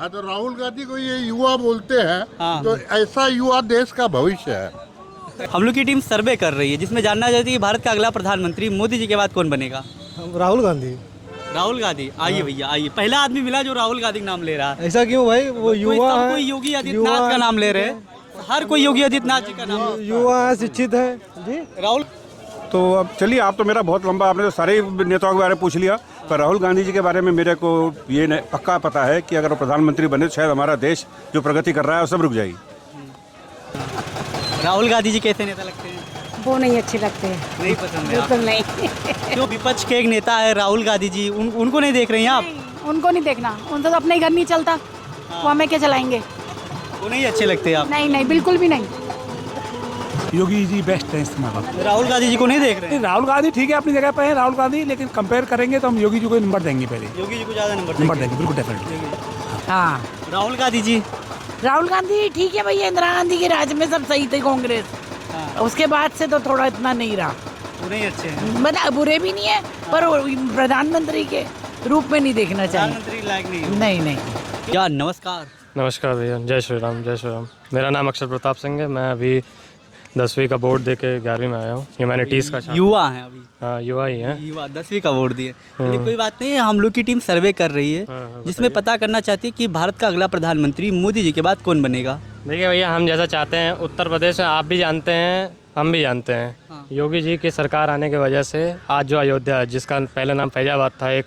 हाँ, तो राहुल गांधी को ये युवा बोलते हैं। हाँ। तो ऐसा युवा देश का भविष्य है। हम लोग की टीम सर्वे कर रही है जिसमें जानना चाहती है कि भारत का अगला प्रधानमंत्री मोदी जी के बाद कौन बनेगा। राहुल गांधी। राहुल गांधी। आइए भैया आइए, पहला आदमी मिला जो राहुल गांधी का नाम ले रहा है। ऐसा क्यों भाई? वो युवा है। कोई योगी आदित्यनाथ का नाम ले रहे हैं, हर कोई योगी आदित्यनाथ जी का नाम। युवा है, शिक्षित है जी। राहुल तो अब चलिए, आप तो मेरा बहुत लंबा, आपने तो सारे नेताओं के बारे में पूछ लिया, पर राहुल गांधी जी के बारे में मेरे को ये पक्का पता है कि अगर वो प्रधानमंत्री बने तो शायद हमारा देश जो प्रगति कर रहा है वो सब रुक जाएगी। राहुल गांधी जी कैसे नेता लगते हैं? वो नहीं अच्छे लगते हैं, नहीं पसंद है बिल्कुल नहीं। आपको? जो विपक्ष के एक नेता है राहुल गांधी जी, उनको नहीं देख रही हैं आप? उनको नहीं देखना, उनसे तो अपने घर नहीं चलता, वो हमें क्या चलाएंगे। वो नहीं अच्छे लगते आप? नहीं नहीं, बिल्कुल भी नहीं। योगी जी बेस्ट है इस्तेमाल। राहुल गांधी जी को नहीं देख रहे हैं? राहुल गांधी ठीक है अपनी जगह पे है राहुल गांधी, लेकिन कंपेयर करेंगे तो हम योगी जी को नंबर देंगे, पहले योगी जी को ज्यादा नंबर देंगे बिल्कुल डेफिनेटली। हाँ, राहुल गांधी जी। राहुल गांधी ठीक है भैया, इंदिरा गांधी के राज में सब सही थे कांग्रेस, उसके बाद से तो थोड़ा इतना नहीं रहा। वो नहीं अच्छे हैं, मतलब बुरे भी नहीं है, पर प्रधानमंत्री के रूप में नहीं देखना चाहिए। प्रधानमंत्री लायक नहीं है। नहीं नहीं। या नमस्कार। नमस्कार भैया, जय श्री राम, जय श्री राम। मेरा नाम अक्षर प्रताप सिंह है। मैं अभी 10वीं का बोर्ड दे के 11वीं में आया हूँ। ह्यूमैनिटीज़ का छात्र। युवा है अभी? हाँ, युवा ही है। युवा 10वीं का वोट दिए। चलिए कोई बात नहीं, हम लोग की टीम सर्वे कर रही है जिसमें पता करना चाहती है कि भारत का अगला प्रधानमंत्री मोदी जी के बाद कौन बनेगा। देखिए भैया, हम जैसा चाहते हैं उत्तर प्रदेश में, आप भी जानते हैं हम भी जानते हैं, योगी जी की सरकार आने की वजह से आज जो अयोध्या, जिसका पहले नाम फैजाबाद था, एक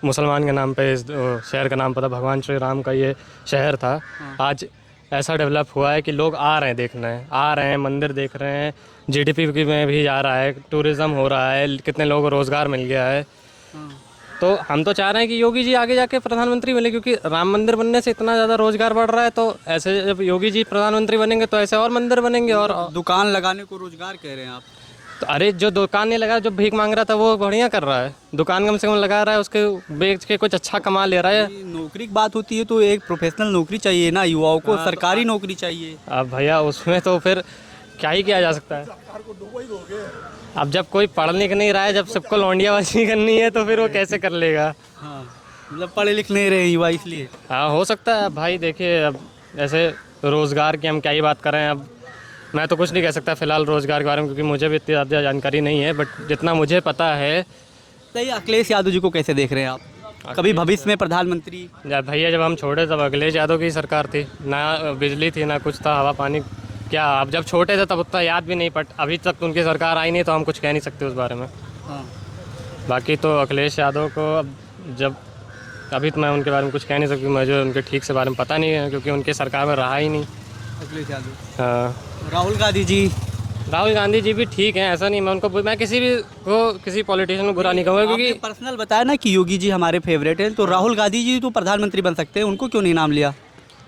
मुसलमान के नाम पे इस शहर का नाम पता, भगवान श्री राम का ये शहर था, आज ऐसा डेवलप हुआ है कि लोग आ रहे हैं देखने, आ रहे हैं, मंदिर देख रहे हैं, जीडीपी में भी जा रहा है, टूरिज़्म हो रहा है, कितने लोगों को रोज़गार मिल गया है। तो हम तो चाह रहे हैं कि योगी जी आगे जाके प्रधानमंत्री बने, क्योंकि राम मंदिर बनने से इतना ज़्यादा रोज़गार बढ़ रहा है। तो ऐसे जब योगी जी प्रधानमंत्री बनेंगे तो ऐसे और मंदिर बनेंगे। और दुकान लगाने को रोजगार कह रहे हैं आप? तो अरे, जो दुकान नहीं लगा, जो भीख मांग रहा था वो बढ़िया कर रहा है, दुकान कम से कम लगा रहा है, उसके बेच के कुछ अच्छा कमा ले रहा है। नौकरी की बात होती है तो एक प्रोफेशनल नौकरी चाहिए ना, युवाओं को सरकारी नौकरी चाहिए। अब भैया उसमें तो फिर क्या ही किया जा सकता है। अब जब कोई पढ़ लिख नहीं रहा है, जब सबको लौंडियाबाजी करनी है, तो फिर वो कैसे कर लेगा। हाँ, मतलब पढ़े लिख नहीं रहे युवा इसलिए। हाँ, हो सकता है भाई। देखिए, अब ऐसे रोज़गार की हम क्या ही बात करें। अब मैं तो कुछ नहीं कह सकता फ़िलहाल रोज़गार के बारे में, क्योंकि मुझे भी इतनी ज़्यादा जानकारी नहीं है, बट जितना मुझे पता है। सही। अखिलेश यादव जी को कैसे देख रहे हैं आप? कभी भविष्य में प्रधानमंत्री? भैया जब हम छोटे तब अखिलेश यादव की सरकार थी, ना बिजली थी ना कुछ था, हवा पानी क्या। अब जब छोटे थे तब उतना याद भी नहीं, बट अभी तक उनकी सरकार आई नहीं, तो हम कुछ कह नहीं सकते उस बारे में। बाकी तो अखिलेश यादव को अब जब अभी तो मैं उनके बारे में कुछ कह नहीं सकती, मुझे उनके ठीक से बारे में पता नहीं है, क्योंकि उनकी सरकार में रहा ही नहीं। अखिलेश यादव। हाँ। राहुल गांधी जी? राहुल गांधी जी भी ठीक हैं, ऐसा नहीं। मैं किसी पॉलिटिशियन को बुरा नहीं कहूँगा, क्योंकि पर्सनल बताया ना कि योगी जी हमारे फेवरेट हैं, तो राहुल गांधी जी तो प्रधानमंत्री बन सकते हैं, उनको क्यों नहीं नाम लिया?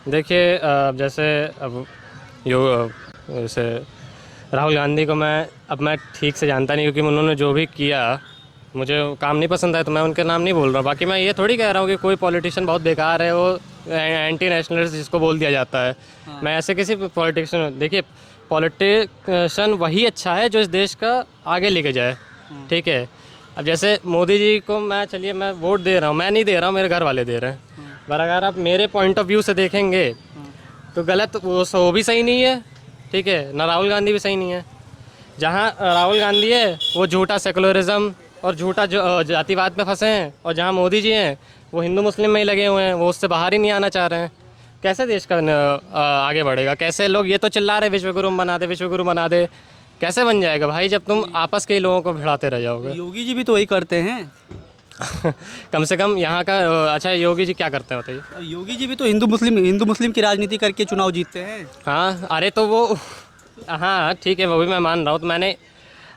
देखिए, जैसे अब जैसे राहुल गांधी को मैं ठीक से जानता नहीं, क्योंकि उन्होंने जो भी किया मुझे काम नहीं पसंद आया, तो मैं उनके नाम नहीं बोल रहा हूँ। बाकी मैं ये थोड़ी कह रहा हूँ कि कोई पॉलिटिशियन बहुत बेकार है, वो एंटी नेशनलिस्ट जिसको बोल दिया जाता है। मैं ऐसे किसी पॉलिटिशियन, देखिए पॉलिटिशियन वही अच्छा है जो इस देश का आगे लेके जाए, ठीक है। अब जैसे मोदी जी को मैं वोट दे रहा हूँ, मैं नहीं दे रहा हूँ, मेरे घर वाले दे रहे हैं, पर अगर आप मेरे पॉइंट ऑफ व्यू से देखेंगे तो गलत वो भी सही नहीं है, ठीक है ना। राहुल गांधी भी सही नहीं है। जहाँ राहुल गांधी है वो झूठा सेकुलरिज्म और झूठा जातिवाद में फंसे हैं, और जहाँ मोदी जी हैं वो हिंदू मुस्लिम में ही लगे हुए हैं, वो उससे बाहर ही नहीं आना चाह रहे हैं। कैसे देश का आगे बढ़ेगा? कैसे लोग ये तो चिल्ला रहे विश्वगुरु बना दे, विश्वगुरु बना दे, कैसे बन जाएगा भाई जब तुम आपस के लोगों को भिड़ाते रह जाओगे? योगी जी भी तो वही करते हैं। कम से कम यहाँ का। अच्छा, योगी जी क्या करते हैं बताइए? योगी जी भी तो हिंदू मुस्लिम की राजनीति करके चुनाव जीतते हैं। हाँ, अरे तो वो, हाँ ठीक है, वो भी मैं मान रहा हूँ। तो मैंने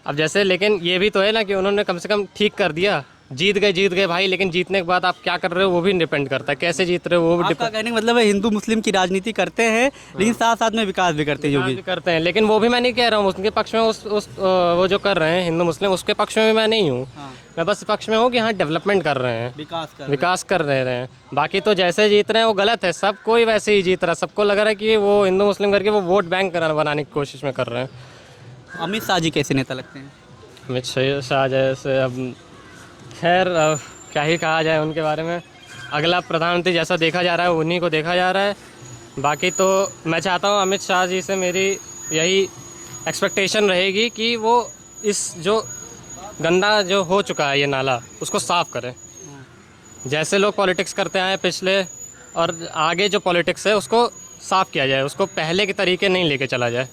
अब जैसे, लेकिन ये भी तो है ना कि उन्होंने कम से कम ठीक कर दिया। जीत गए भाई, लेकिन जीतने के बाद आप क्या कर रहे हो वो भी डिपेंड करता है, कैसे जीत रहे हो वो भी आपका कहने का मतलब है हिंदू मुस्लिम की राजनीति करते हैं, लेकिन साथ साथ में विकास भी करते हैं योगी भी करते हैं। लेकिन वो भी मैं नहीं कह रहा हूँ उसके पक्ष में, वो जो कर रहे हैं हिंदू मुस्लिम, उसके पक्ष में भी मैं नहीं हूँ। मैं बस पक्ष में हूँ कि हाँ डेवलपमेंट कर रहे हैं, विकास कर रहे हैं। बाकी तो जैसे जीत रहे हैं वो गलत है, सब कोई वैसे ही जीत रहा है। सबको लग रहा है कि वो हिंदू मुस्लिम करके वो वोट बैंक बनाने की कोशिश में कर रहे हैं। अमित शाह जी कैसे नेता लगते हैं? अमित शाह जैसे, अब खैर क्या ही कहा जाए उनके बारे में। अगला प्रधानमंत्री जैसा देखा जा रहा है उन्हीं को देखा जा रहा है। बाकी तो मैं चाहता हूँ अमित शाह जी से मेरी यही एक्सपेक्टेशन रहेगी कि वो इस जो गंदा जो हो चुका है ये नाला उसको साफ़ करें। जैसे लोग पॉलिटिक्स करते आए पिछले और आगे जो पॉलिटिक्स है उसको साफ़ किया जाए, उसको पहले के तरीके नहीं लेके चला जाए।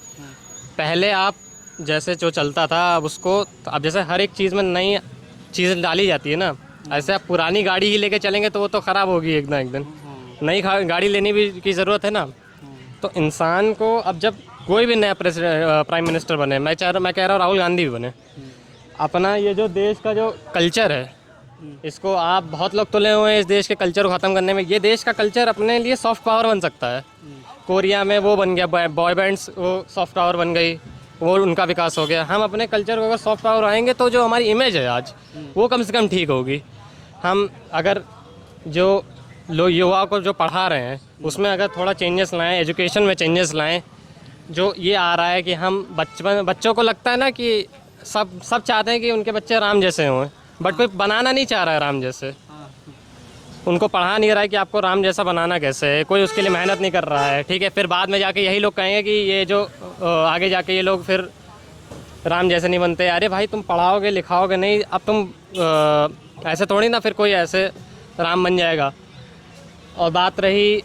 पहले आप जैसे जो चलता था अब उसको, अब जैसे हर एक चीज़ में नई चीज़ें डाली जाती है ना, ऐसे आप पुरानी गाड़ी ही लेके चलेंगे तो वो तो ख़राब होगी एक दिन। नई गाड़ी लेने भी की ज़रूरत है ना। तो इंसान को अब जब कोई भी नया प्राइम मिनिस्टर बने, मैं कह रहा हूँ राहुल गांधी भी बने, अपना ये जो देश का जो कल्चर है इसको, आप बहुत लोग तुले हुए हैं इस देश के कल्चर को ख़त्म करने में। ये देश का कल्चर अपने लिए सॉफ्ट पावर बन सकता है। कोरिया में वो बन गया, बॉय बैंड्स वो सॉफ्ट पावर बन गई, वो उनका विकास हो गया। हम अपने कल्चर को अगर सॉफ्ट पावर आएंगे तो जो हमारी इमेज है आज वो कम से कम ठीक होगी। हम अगर जो लोग युवा को जो पढ़ा रहे हैं उसमें अगर थोड़ा चेंजेस लाएं, एजुकेशन में चेंजेस लाएं। जो ये आ रहा है कि हम बच्चों को लगता है ना कि सब चाहते हैं कि उनके बच्चे राम जैसे हों, बट कोई बनाना नहीं चाह रहा है राम जैसे। उनको पढ़ा नहीं रहा है कि आपको राम जैसा बनाना कैसे है, कोई उसके लिए मेहनत नहीं कर रहा है। ठीक है, फिर बाद में जाके यही लोग कहेंगे कि ये जो आगे जाके ये लोग फिर राम जैसे नहीं बनते। अरे भाई तुम पढ़ाओगे लिखाओगे नहीं, अब तुम ऐसे थोड़ी ना फिर कोई ऐसे राम बन जाएगा। और बात रही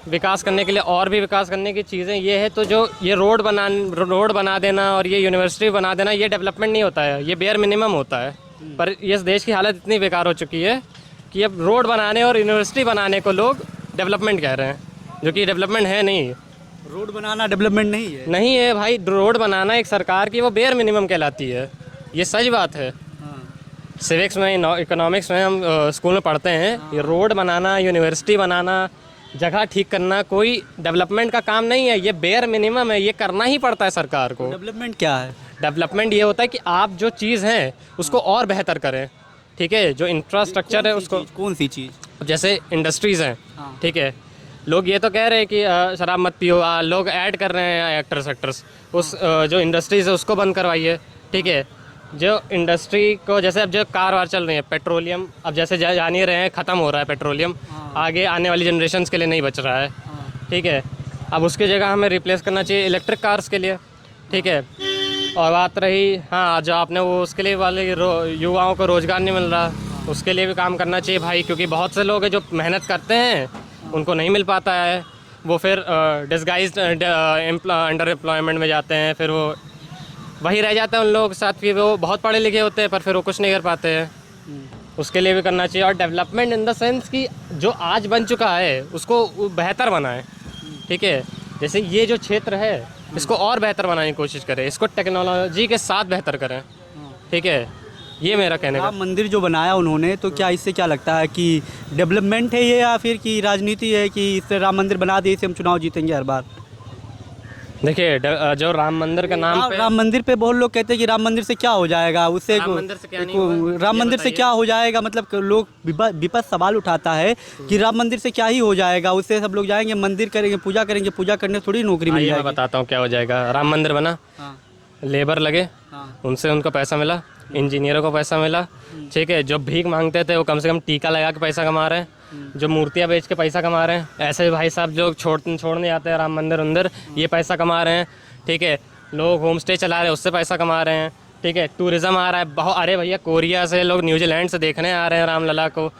विकास करने के लिए, और भी विकास करने की चीज़ें ये है तो जो ये रोड बना देना और ये यूनिवर्सिटी बना देना, ये डेवलपमेंट नहीं होता है, ये बेयर मिनिमम होता है। पर इस देश की हालत इतनी बेकार हो चुकी है कि अब रोड बनाने और यूनिवर्सिटी बनाने को लोग डेवलपमेंट कह रहे हैं, जो कि डेवलपमेंट है नहीं। रोड बनाना डेवलपमेंट नहीं है भाई। रोड बनाना एक सरकार की वो बेयर मिनिमम कहलाती है, ये सच बात है। सिविक्स में, इकोनॉमिक्स में हम स्कूल में पढ़ते हैं। ये रोड बनाना, यूनिवर्सिटी बनाना, जगह ठीक करना कोई डेवलपमेंट का काम नहीं है, ये बेयर मिनिमम है, ये करना ही पड़ता है सरकार को। डेवलपमेंट क्या है? डेवलपमेंट ये होता है कि आप जो चीज़ है उसको और बेहतर करें। ठीक है, जो इंफ्रास्ट्रक्चर है उसको, कौन सी चीज़? जैसे इंडस्ट्रीज़ हैं, ठीक है, लोग ये तो कह रहे हैं कि शराब मत पियो, लोग ऐड कर रहे हैं एक्टर्स उस जो इंडस्ट्रीज़ है उसको बंद करवाइए। ठीक है, जो इंडस्ट्री को, जैसे अब जो कार वार चल रही है, पेट्रोलियम अब जैसे जान ही रहे हैं ख़त्म हो रहा है पेट्रोलियम, आगे आने वाली जनरेशन्स के लिए नहीं बच रहा है। ठीक है, अब उसकी जगह हमें रिप्लेस करना चाहिए इलेक्ट्रिक कार्स के लिए। ठीक है, और बात रही हाँ जो आपने वो उसके लिए वाले युवाओं को रोज़गार नहीं मिल रहा, उसके लिए भी काम करना चाहिए भाई, क्योंकि बहुत से लोग हैं जो मेहनत करते हैं उनको नहीं मिल पाता है, वो फिर डिस्गाइज्ड अंडर एम्प्लॉयमेंट में जाते हैं, फिर वो वही रह जाते हैं उन लोगों के साथ। फिर वो बहुत पढ़े लिखे होते हैं पर फिर वो कुछ नहीं कर पाते हैं, उसके लिए भी करना चाहिए। और डेवलपमेंट इन द सेंस कि जो आज बन चुका है उसको बेहतर बनाएं। ठीक है, जैसे ये जो क्षेत्र है इसको और बेहतर बनाने की कोशिश करें, इसको टेक्नोलॉजी के साथ बेहतर करें। ठीक है, ये मेरा कहने का। राम मंदिर जो बनाया उन्होंने, तो क्या इससे क्या लगता है कि डेवलपमेंट है ये, या फिर कि राजनीति है कि इससे राम मंदिर बना दिए इससे हम चुनाव जीतेंगे हर बार? देखिए, जो राम मंदिर का नाम पे, राम मंदिर पे बहुत लोग कहते हैं कि राम मंदिर से क्या हो जाएगा, उससे राम मंदिर से क्या नहीं होगा? राम मंदिर से क्या हो जाएगा, मतलब लोग विपक्ष सवाल उठाता है कि राम मंदिर से क्या ही हो जाएगा, उससे सब लोग जाएंगे मंदिर करेंगे, पूजा करेंगे, पूजा करने थोड़ी नौकरी मिल जाएगी। मैं बताता हूँ क्या हो जाएगा। राम मंदिर बना, लेबर लगे, उनसे उनको पैसा मिला, इंजीनियरों को पैसा मिला। ठीक है, जो भीख मांगते थे वो कम से कम टीका लगा के पैसा कमा रहे हैं, जो मूर्तियाँ बेच के पैसा कमा रहे हैं, ऐसे भाई साहब जो छोड़ने जाते हैं राम मंदिर अंदर, ये पैसा कमा रहे हैं। ठीक है, लोग होम स्टे चला रहे हैं, उससे पैसा कमा रहे हैं। ठीक है, टूरिज़्म आ रहा है बहुत, अरे भैया कोरिया से लोग न्यूजीलैंड से देखने आ रहे हैं रामलला को,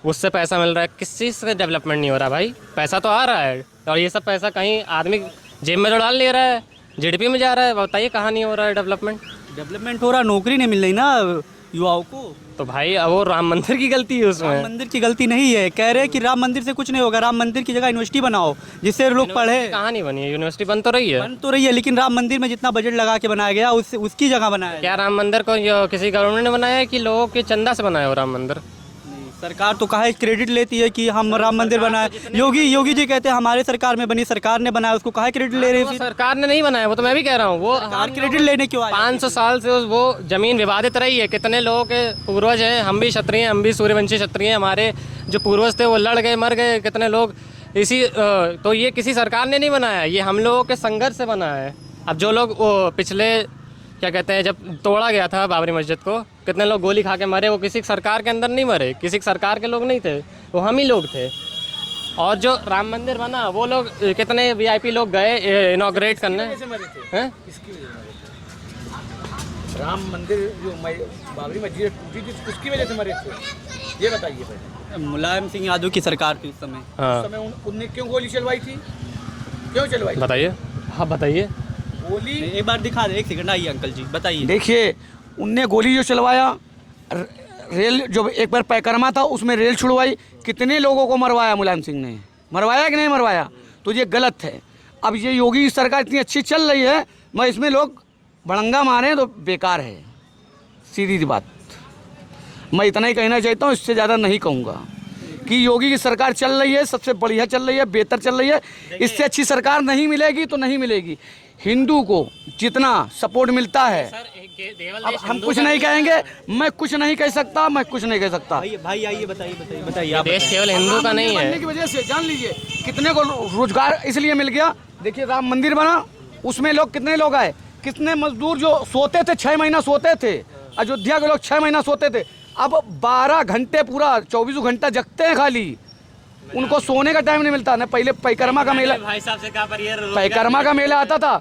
उससे पैसा मिल रहा है। किस चीज़ से डेवलपमेंट नहीं हो रहा भाई? पैसा तो आ रहा है, और ये सब पैसा कहीं आदमी जेब में तो डाल ले रहा है, जीडीपी में जा रहा है। बताइए कहाँ नहीं हो रहा है डेवलपमेंट? डेवलपमेंट हो रहा, नौकरी नहीं मिल रही ना युवाओं को। तो भाई अब वो राम मंदिर की गलती है उसमें? राम मंदिर की गलती नहीं है, कह रहे हैं कि राम मंदिर से कुछ नहीं होगा, राम मंदिर की जगह यूनिवर्सिटी बनाओ जिससे लोग पढ़े। कहाँ नहीं बनी है यूनिवर्सिटी? बन तो रही है, लेकिन राम मंदिर में जितना बजट लगा के बनाया गया उसकी जगह बनाया। क्या राम मंदिर को किसी गवर्नमेंट ने बनाया है कि लोगों के चंदा से बनाया हो राम मंदिर? सरकार तो कहा क्रेडिट लेती है कि हम राम मंदिर बनाए। योगी जी कहते हैं हमारे सरकार में बनी, सरकार ने बनाया, उसको कहा क्रेडिट ले रहे हैं? सरकार ने नहीं बनाया, वो तो मैं भी कह रहा हूँ। वो क्रेडिट लेने क्यों आए? 500 साल से वो जमीन विवादित रही है, कितने लोगों के पूर्वज हैं, हम भी क्षत्रिय हैं, हम भी सूर्यवंशी क्षत्रिय हैं, हमारे जो पूर्वज थे वो लड़ गए, मर गए कितने लोग इसी तो ये किसी सरकार ने नहीं बनाया, ये हम लोगों के संघर्ष से बना है। अब जो लोग पिछले क्या कहते हैं, जब तोड़ा गया था बाबरी मस्जिद को, कितने लोग गोली खा के मरे, वो किसी सरकार के अंदर नहीं मरे, किसी सरकार के लोग नहीं थे, वो हम ही लोग थे। और जो राम मंदिर बना, वो लोग कितने वीआईपी लोग गए इनॉग्रेट करने हैं। राम मंदिर जो बाबरी मस्जिद टूटी थी उसकी वजह से मरे थे, ये बताइए पहले। मुलायम सिंह यादव की सरकार थी उस समय। हाँ उस समय उनने क्यों गोली चलवाई थी, क्यों चलवाई? बताइए, हाँ बताइए। गोली एक बार दिखा दे, एक सेकंड आइए अंकल जी बताइए। देखिए, उनने गोली जो चलवाया, रेल जो एक बार परिक्रमा था उसमें रेल छुड़वाई, कितने लोगों को मरवाया मुलायम सिंह ने, मरवाया कि नहीं मरवाया? तो ये गलत है। अब ये योगी की सरकार इतनी अच्छी चल रही है, मैं इसमें लोग बड़ंगा मारें तो बेकार है, सीधी सी बात। मैं इतना ही कहना चाहता हूँ, इससे ज़्यादा नहीं कहूँगा कि योगी की सरकार चल रही है, सबसे बढ़िया चल रही है, बेहतर चल रही है। इससे अच्छी सरकार नहीं मिलेगी तो नहीं मिलेगी। हिंदू को जितना सपोर्ट मिलता है, अब हम कुछ नहीं कहेंगे, मैं कुछ नहीं कह सकता, मैं कुछ नहीं कह सकता। भाई आइए बताइए आप देश केवल हिंदू का नहीं है। की वजह से जान लीजिए कितने को रोजगार इसलिए मिल गया। देखिए, राम मंदिर बना, उसमें लोग कितने लोग आए, कितने मजदूर जो सोते थे 6 महीना सोते थे, अयोध्या के लोग 6 महीना सोते थे, अब 12 घंटे पूरा 24 घंटा जगते हैं खाली, उनको सोने का टाइम नहीं मिलता। ना पहले परिक्रमा का मेला, भाई साहब से कहा पर ये परिक्रमा का मेला आता था,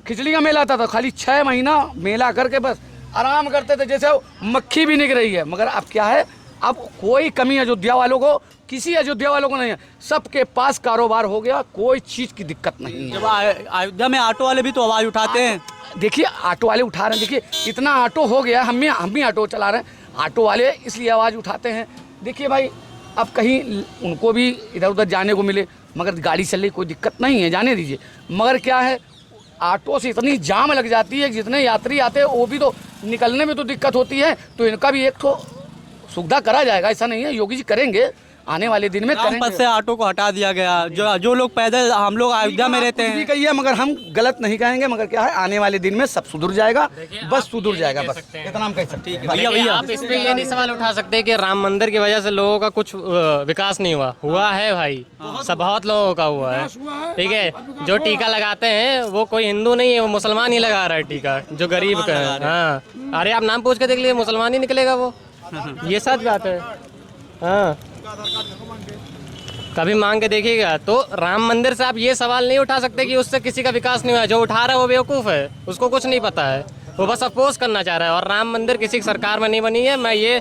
खिचड़ी का मेला आता था, खाली 6 महीना मेला करके बस आराम करते थे, जैसे मक्खी भी निकल रही है। मगर अब क्या है, अब कोई कमी अयोध्या वालों को, किसी अयोध्या वालों को नहीं है, सबके पास कारोबार हो गया, कोई चीज़ की दिक्कत नहीं है। जब अयोध्या में ऑटो वाले भी तो आवाज़ उठाते हैं। देखिए, ऑटो वाले उठा रहे हैं, देखिए इतना ऑटो हो गया, हम भी ऑटो चला रहे हैं, ऑटो वाले इसलिए आवाज़ उठाते हैं। देखिए भाई, अब कहीं उनको भी इधर उधर जाने को मिले, मगर गाड़ी चल रही, कोई दिक्कत नहीं है, जाने दीजिए। मगर क्या है, ऑटो से इतनी जाम लग जाती है, जितने यात्री आते हैं वो भी तो निकलने में तो दिक्कत होती है। तो इनका भी एक तो सुविधा करा जाएगा, ऐसा नहीं है, योगी जी करेंगे, आने वाले दिन में राम पथ करेंगे। से ऑटो को हटा दिया गया, जो लोग पैदल, हम लोग अयोध्या में रहते हैं। कहिए, मगर हम गलत नहीं कहेंगे, मगर क्या है, आने वाले दिन में सब सुधर जाएगा, बस सुधर जाएगा, बस इतना हम कह सकते हैं। भैया आप इस पे ये नहीं सवाल उठा सकते कि राम मंदिर की वजह से लोगों का कुछ विकास नहीं हुआ है भाई, सब बहुत लोगों का हुआ है। ठीक है, जो टीका लगाते हैं वो कोई हिंदू नहीं है, वो मुसलमान ही लगा रहा है टीका, जो गरीब का है। हाँ, अरे आप नाम पूछ के देख लीजिए, मुसलमान ही निकलेगा वो, ये सच बात है। हाँ, कभी मांग के देखिएगा। तो राम मंदिर से आप ये सवाल नहीं उठा सकते कि उससे किसी का विकास नहीं हुआ। जो उठा रहा है वो बेवकूफ़ है, उसको कुछ नहीं पता है, वो बस अपोज करना चाह रहा है। और राम मंदिर किसी सरकार में नहीं बनी है, मैं ये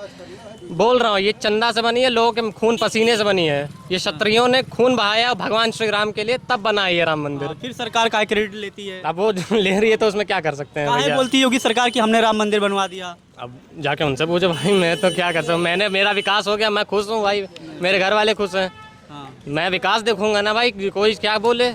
बोल रहा हूँ, ये चंदा से बनी है, लोगों के खून पसीने से बनी है। ये क्षत्रियों ने खून बहाया भगवान श्री राम के लिए, तब बना है ये राम मंदिर। फिर सरकार का क्रेडिट लेती है। अब वो ले रही है तो उसमें क्या कर सकते हैं भैया। बोलती होगी सरकार कि हमने राम मंदिर बनवा दिया। अब जाके उनसे पूछो भाई, मैं तो क्या कर सकता हूँ। मेरा विकास हो गया, मैं खुश हूँ भाई, मेरे घर वाले खुश हैं। मैं विकास देखूंगा ना भाई, कोई क्या बोले।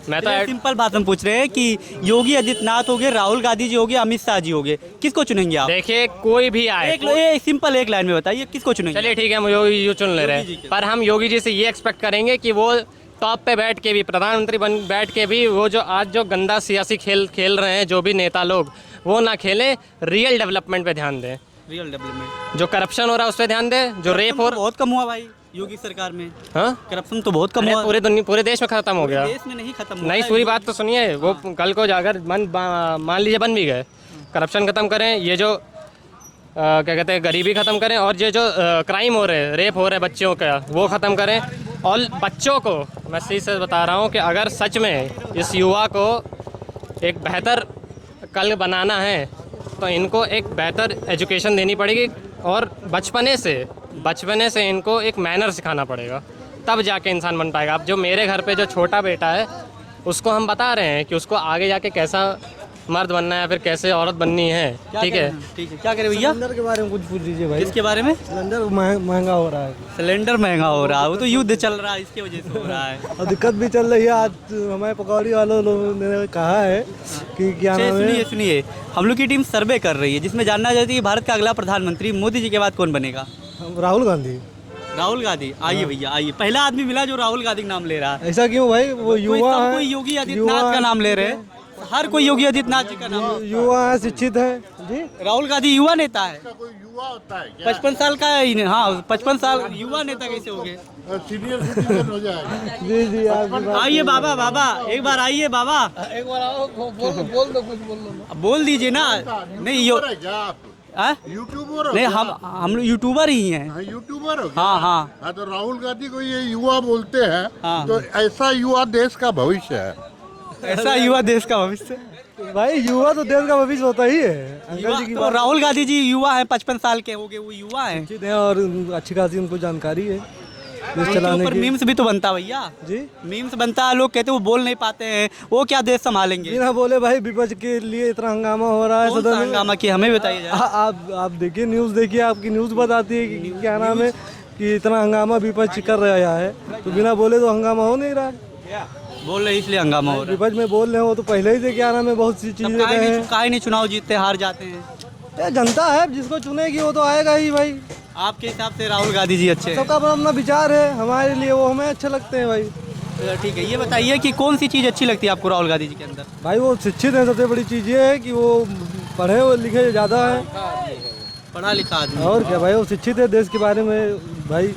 मैं तो सिंपल बात हम पूछ रहे हैं कि योगी आदित्यनाथ हो गए, राहुल गांधी जी हो गए, अमित शाह जी हो गए, किसको चुनेंगे आप? देखिए, कोई भी आए, सिंपल एक लाइन में बताइए किसको चुनेंगे? चलिए ठीक है, हम योगी जी चुन ले रहे हैं, पर हम योगी जी से ये एक्सपेक्ट करेंगे कि वो टॉप पे बैठ के भी, प्रधानमंत्री बन बैठ के भी, वो जो आज जो गंदा सियासी खेल रहे हैं जो भी नेता लोग, वो ना खेलें, रियल डेवलपमेंट पे ध्यान दें। रियल डेवलपमेंट, जो करप्शन हो रहा है उस पर ध्यान दें, जो रेप हो रहा है बहुत कम हुआ भाई योगी सरकार में। हाँ, करप्शन तो बहुत कम हुआ, पूरे देश में खत्म हो गया। देश में नहीं खत्म हुआ। नहीं, पूरी बात तो सुनिए। वो कल को जाकर मान लीजिए बन भी गए, करप्शन खत्म करें, ये जो क्या कहते हैं गरीबी खत्म करें, और ये जो क्राइम हो रहे हैं, रेप हो रहे हैं बच्चों का, वो ख़त्म करें। और बच्चों को मैं सही से बता रहा हूँ कि अगर सच में इस युवा को एक बेहतर कल बनाना है तो इनको एक बेहतर एजुकेशन देनी पड़ेगी, और बचपने से इनको एक मैनर सिखाना पड़ेगा, तब जाके इंसान बन पाएगा। अब जो मेरे घर पे जो छोटा बेटा है, उसको हम बता रहे हैं कि उसको आगे जाके कैसा मर्द बनना है, फिर कैसे औरत बननी है। ठीक है, क्या करें भैया? सिलेंडर के बारे में कुछ पूछ लीजिए भाई। किसके बारे में? सिलेंडर महंगा हो रहा है। सिलेंडर महंगा हो रहा है, वो तो युद्ध चल रहा है, इसकी वजह से हो रहा है। और दिक्कत भी चल रही है। आज हमारे पकौड़ी वालों ने कहा है कि क्या नाम है, सुनिए, हम लोग की टीम सर्वे कर रही है जिसमें जानना चाहती है कि भारत का अगला प्रधानमंत्री मोदी जी के बाद कौन बनेगा? राहुल गांधी। राहुल गांधी। आइए भैया आइए, पहला आदमी मिला जो राहुल गांधी का नाम ले रहा है। ऐसा क्यों भाई? वो युवा है, कोई योगी आदित्यनाथ का नाम ले रहे हैं, हर कोई योगी आदित्यनाथ जी का नाम। युवा है, शिक्षित है जी। राहुल गांधी युवा नेता है। कोई युवा युवा होता है क्या? 55 साल का है हाँ 55 साल युवा नेता कैसे हो गए? सीनियर सिटीजन हो जाएगा। जी जी आप आइए बाबा बाबा एक बार आइए बाबा एक बार आओ बोल दो कुछ बोल दो बोल दीजिए ना नहीं यूट्यूबर है क्या आप? हाँ? यूट्यूबर हो नहीं क्या? हम लोग यूट्यूबर ही हैं। हाँ यूट्यूबर हो क्या? हाँ हाँ हाँ तो राहुल गांधी को ये युवा बोलते हैं हाँ। तो ऐसा युवा देश का भविष्य है। ऐसा युवा देश का भविष्य भाई युवा तो देश का भविष्य होता ही है अंकल युवा जी की तो बात राहुल गांधी जी युवा हैं 55 साल के हो गए वो युवा हैं। उचित है और अच्छी खासी उनको जानकारी है देश उनके चलाने ऊपर की मीम्स भी तो बनता भैया जी मीम्स बनता है लोग कहते हैं वो बोल नहीं पाते हैं वो क्या देश संभालेंगे? बिना बोले भाई विपक्ष के लिए इतना हंगामा हो रहा है कौन सा सदन में हंगामा किया हमें बताइए जरा। आप देखिए न्यूज़ देखिए आपकी न्यूज़ बताती है कि क्या नाम है कि इतना हंगामा विपक्ष कर रहा है तो बिना बोले तो हंगामा हो नहीं रहा है। बोल रहे इसलिए हंगामा हो रहा है। विपक्ष में बोल रहे हैं वो तो पहले ही से क्या नाम है बहुत सी चीजें हैं काहे नहीं चुनाव जीतते हार जाते हैं? ये जनता है जिसको चुनेगी वो तो आएगा ही भाई। आपके हिसाब से राहुल गांधी जी अच्छे हैं? सबका अपना अपना विचार है हमारे लिए वो हमें अच्छे लगते हैं भाई। तो ठीक है ये बताइए कि कौन सी चीज़ अच्छी लगती है आपको राहुल गांधी जी के अंदर? भाई वो शिक्षित है सबसे बड़ी चीज़ ये है कि वो पढ़े लिखे ज़्यादा है पढ़ा लिखा आदमी। और क्या भाई वो शिक्षित है देश के बारे में भाई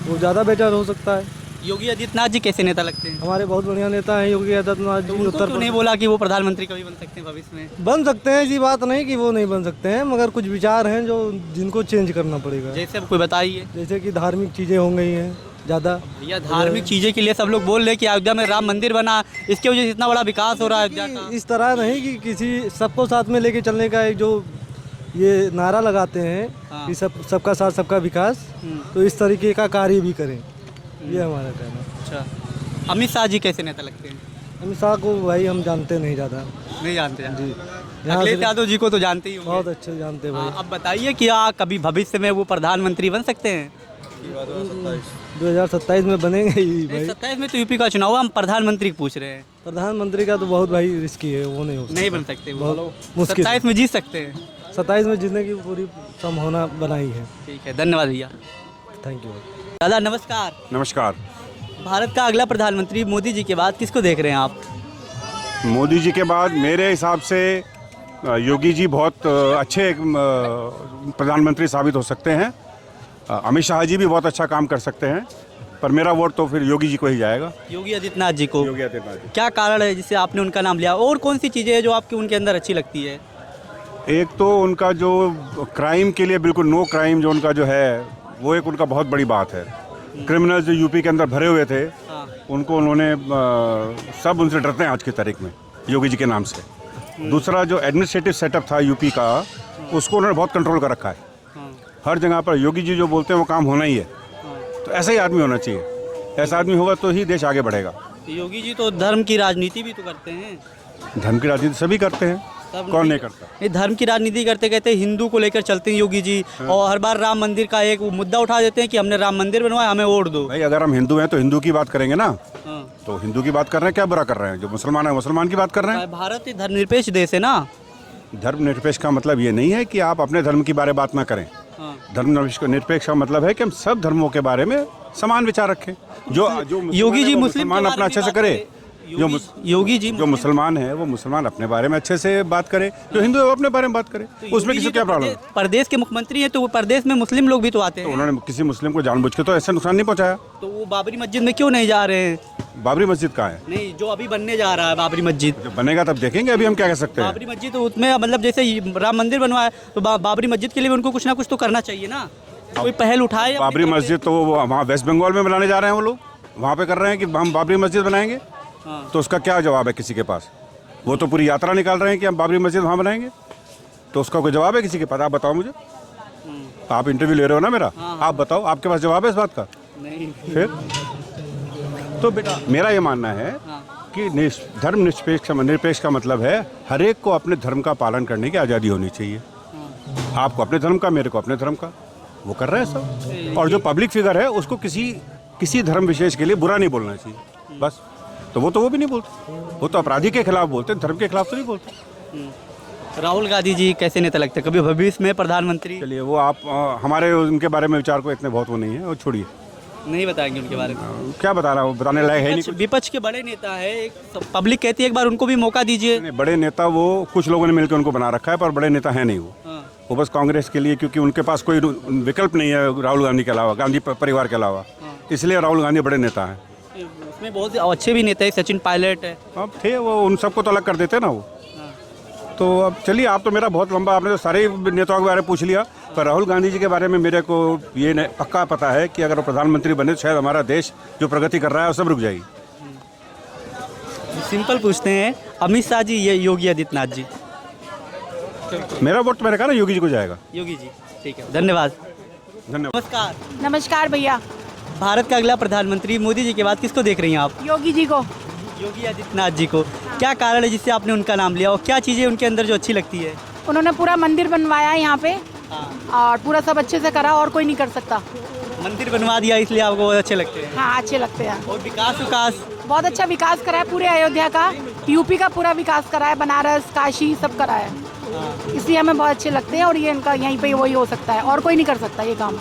वो ज़्यादा बेटर हो सकता है। योगी आदित्यनाथ जी कैसे नेता लगते हैं? हमारे बहुत बढ़िया नेता हैं योगी आदित्यनाथ जी। उनको क्यों नहीं बोला कि वो प्रधानमंत्री कभी बन सकते हैं भविष्य में? बन सकते हैं ऐसी बात नहीं कि वो नहीं बन सकते हैं मगर कुछ विचार हैं जो जिनको चेंज करना पड़ेगा। जैसे अब कोई बताइए। जैसे कि धार्मिक चीज़ें हो गई हैं ज़्यादा। भैया धार्मिक चीज़ें के लिए सब लोग बोल रहे हैं कि अयोध्या में राम मंदिर बना इसके वजह से इतना बड़ा विकास हो रहा है अयोध्या का। इस तरह नहीं कि किसी सबको साथ में लेके चलने का एक जो ये नारा लगाते हैं हाँ। कि सबका साथ सबका विकास तो इस तरीके का कार्य भी करें ये हमारा कहना है। अच्छा अमित शाह जी कैसे नेता लगते हैं? अमित शाह को भाई हम जानते नहीं ज़्यादा नहीं जानते हैं। जी अखिलेश यादव जी को तो जानते ही होंगे। बहुत अच्छे जानते हैं भाई। अब बताइए कि कभी भविष्य में वो प्रधानमंत्री बन सकते हैं? 2027 में बनेंगे ही भाई। 27 में तो यूपी का चुनाव है, हम प्रधानमंत्री पूछ रहे हैं। प्रधानमंत्री का तो बहुत भाई रिस्की है वो नहीं हो सकता। नहीं बन सकते वो। बहुत मुश्किल 27 में जीत सकते हैं। 27 में जीतने की पूरी संभावना बनाई है। ठीक है धन्यवाद भैया। थैंक यू दादा नमस्कार। नमस्कार। भारत का अगला प्रधानमंत्री मोदी जी के बाद किसको देख रहे हैं आप? मोदी जी के बाद मेरे हिसाब से योगी जी बहुत अच्छे प्रधानमंत्री साबित हो सकते हैं। अमित शाह जी भी बहुत अच्छा काम कर सकते हैं पर मेरा वोट तो फिर योगी जी को ही जाएगा। योगी आदित्यनाथ जी को। योगी आदित्यनाथ जी। क्या कारण है जिससे आपने उनका नाम लिया और कौन सी चीज़ें हैं जो आपकी उनके अंदर अच्छी लगती है? एक तो उनका जो क्राइम के लिए बिल्कुल नो क्राइम जो उनका जो है वो एक उनका बहुत बड़ी बात है। क्रिमिनल्स जो यूपी के अंदर भरे हुए थे उनको उन्होंने सब उनसे डरते हैं आज की तारीख में योगी जी के नाम से। दूसरा जो एडमिनिस्ट्रेटिव सेटअप था यूपी का उसको उन्होंने बहुत कंट्रोल कर रखा है। हर जगह पर योगी जी जो बोलते हैं वो काम होना ही है। तो ऐसा ही आदमी होना चाहिए। ऐसा आदमी होगा तो ही देश आगे बढ़ेगा। योगी जी तो धर्म की राजनीति भी तो करते हैं। धर्म की राजनीति सभी करते हैं कौन नहीं करता। ये धर्म की राजनीति करते कहते हिंदू को लेकर चलते हैं योगी जी और हर बार राम मंदिर का एक मुद्दा उठा देते हैं कि हमने राम मंदिर बनवाया हमें वोट दो। भाई अगर हम हिंदू हैं तो हिंदू की बात करेंगे ना। हाँ। तो हिंदू की बात कर रहे हैं क्या बुरा कर रहे हैं? जो मुसलमान है मुसलमान की बात कर रहे हैं। भारत एक धर्मनिरपेक्ष देश है ना। धर्मनिरपेक्ष का मतलब ये नहीं है कि आप अपने धर्म के बारे में बात ना करें। धर्मनिरपेक्ष का मतलब है कि हम सब धर्मों के बारे में समान विचार रखें। जो योगी जी मुसलमान अपना अच्छे से करे। योगी जी जो मुसलमान है वो मुसलमान अपने बारे में अच्छे से बात करे। जो हिंदू है वो अपने बारे में बात करे। उसमें किसी क्या प्रॉब्लम है? प्रदेश के मुख्यमंत्री हैं तो वो प्रदेश में मुस्लिम लोग भी तो आते हैं। उन्होंने किसी मुस्लिम को जानबूझ के तो ऐसा नुकसान नहीं पहुंचाया। तो वो बाबरी मस्जिद में क्यों नहीं जा रहे हैं? बाबरी मस्जिद कहाँ है? नहीं जो अभी बनने जा रहा है बाबरी मस्जिद। जब बनेगा तब देखेंगे। अभी हम क्या कह सकते हैं? बाबरी मस्जिद तो उसमें मतलब जैसे राम मंदिर बनवाया तो बाबरी मस्जिद के लिए उनको कुछ ना कुछ तो करना चाहिए ना। कोई पहल उठाए। बाबरी मस्जिद तो वहाँ वेस्ट बंगाल में बनाने जा रहे हैं वो लोग। वहाँ पे कर रहे हैं कि हम बाबरी मस्जिद बनाएंगे। तो उसका क्या जवाब है किसी के पास? वो तो पूरी यात्रा निकाल रहे हैं कि हम बाबरी मस्जिद वहाँ बनाएंगे। तो उसका कोई जवाब है किसी के पास? आप बताओ मुझे। आप इंटरव्यू ले रहे हो ना मेरा। आप बताओ आपके पास जवाब है इस बात का? नहीं। फिर तो बेटा मेरा ये मानना है कि धर्म निरपेक्ष का मतलब है हर एक को अपने धर्म का पालन करने की आज़ादी होनी चाहिए। आपको अपने धर्म का मेरे को अपने धर्म का वो कर रहे हैं सब। और जो पब्लिक फिगर है उसको किसी धर्म विशेष के लिए बुरा नहीं बोलना चाहिए बस। तो वो भी नहीं बोलते। वो तो अपराधी के खिलाफ बोलते हैं धर्म के खिलाफ तो नहीं बोलते। राहुल गांधी जी कैसे नेता लगते हैं? कभी भविष्य में प्रधानमंत्री? चलिए वो आप हमारे उनके बारे में विचार को इतने बहुत वो नहीं है वो छोड़िए। नहीं बताएंगे उनके बारे में। क्या बता रहा हूँ बताने लायक है नहीं। विपक्ष के बड़े नेता है पब्लिक कहती है एक बार उनको भी मौका दीजिए। बड़े नेता वो कुछ लोगों ने मिलकर उनको बना रखा है पर बड़े नेता है नहीं वो। वो बस कांग्रेस के लिए, क्योंकि उनके पास कोई विकल्प नहीं है राहुल गांधी के अलावा, गांधी परिवार के अलावा, इसलिए राहुल गांधी बड़े नेता हैं। उसमें बहुत अच्छे भी नेता है, सचिन पायलट है। अब थे वो, उन सबको तो अलग कर देते ना वो। तो अब चलिए, आप तो मेरा बहुत लंबा, आपने तो सारे नेताओं के बारे में पूछ लिया, पर राहुल गांधी जी के बारे में मेरे को ये पक्का पता है कि अगर वो प्रधानमंत्री बने तो शायद हमारा देश जो प्रगति कर रहा है वो सब रुक जाएगी। सिंपल पूछते हैं, अमित शाह जी या योगी आदित्यनाथ जी? मेरा वोट तो मैंने कहा ना योगी जी को जाएगा। योगी जी, ठीक है, धन्यवाद। धन्यवाद। नमस्कार। नमस्कार भैया। भारत का अगला प्रधानमंत्री मोदी जी के बाद किसको देख रही हैं आप? योगी जी को। योगी आदित्यनाथ जी को। क्या कारण है जिससे आपने उनका नाम लिया और क्या चीज़ें उनके अंदर जो अच्छी लगती है? उन्होंने पूरा मंदिर बनवाया यहाँ पे और पूरा सब अच्छे से करा और कोई नहीं कर सकता। मंदिर बनवा दिया इसलिए आपको बहुत अच्छे लगते हैं? हाँ, अच्छे लगते हैं। और विकास बहुत अच्छा विकास करा है पूरे अयोध्या का, यूपी का पूरा विकास करा है, बनारस, काशी सब करा है, इसलिए हमें बहुत अच्छे लगते हैं और ये इनका यहीं पे वही हो सकता है और कोई नहीं कर सकता ये काम।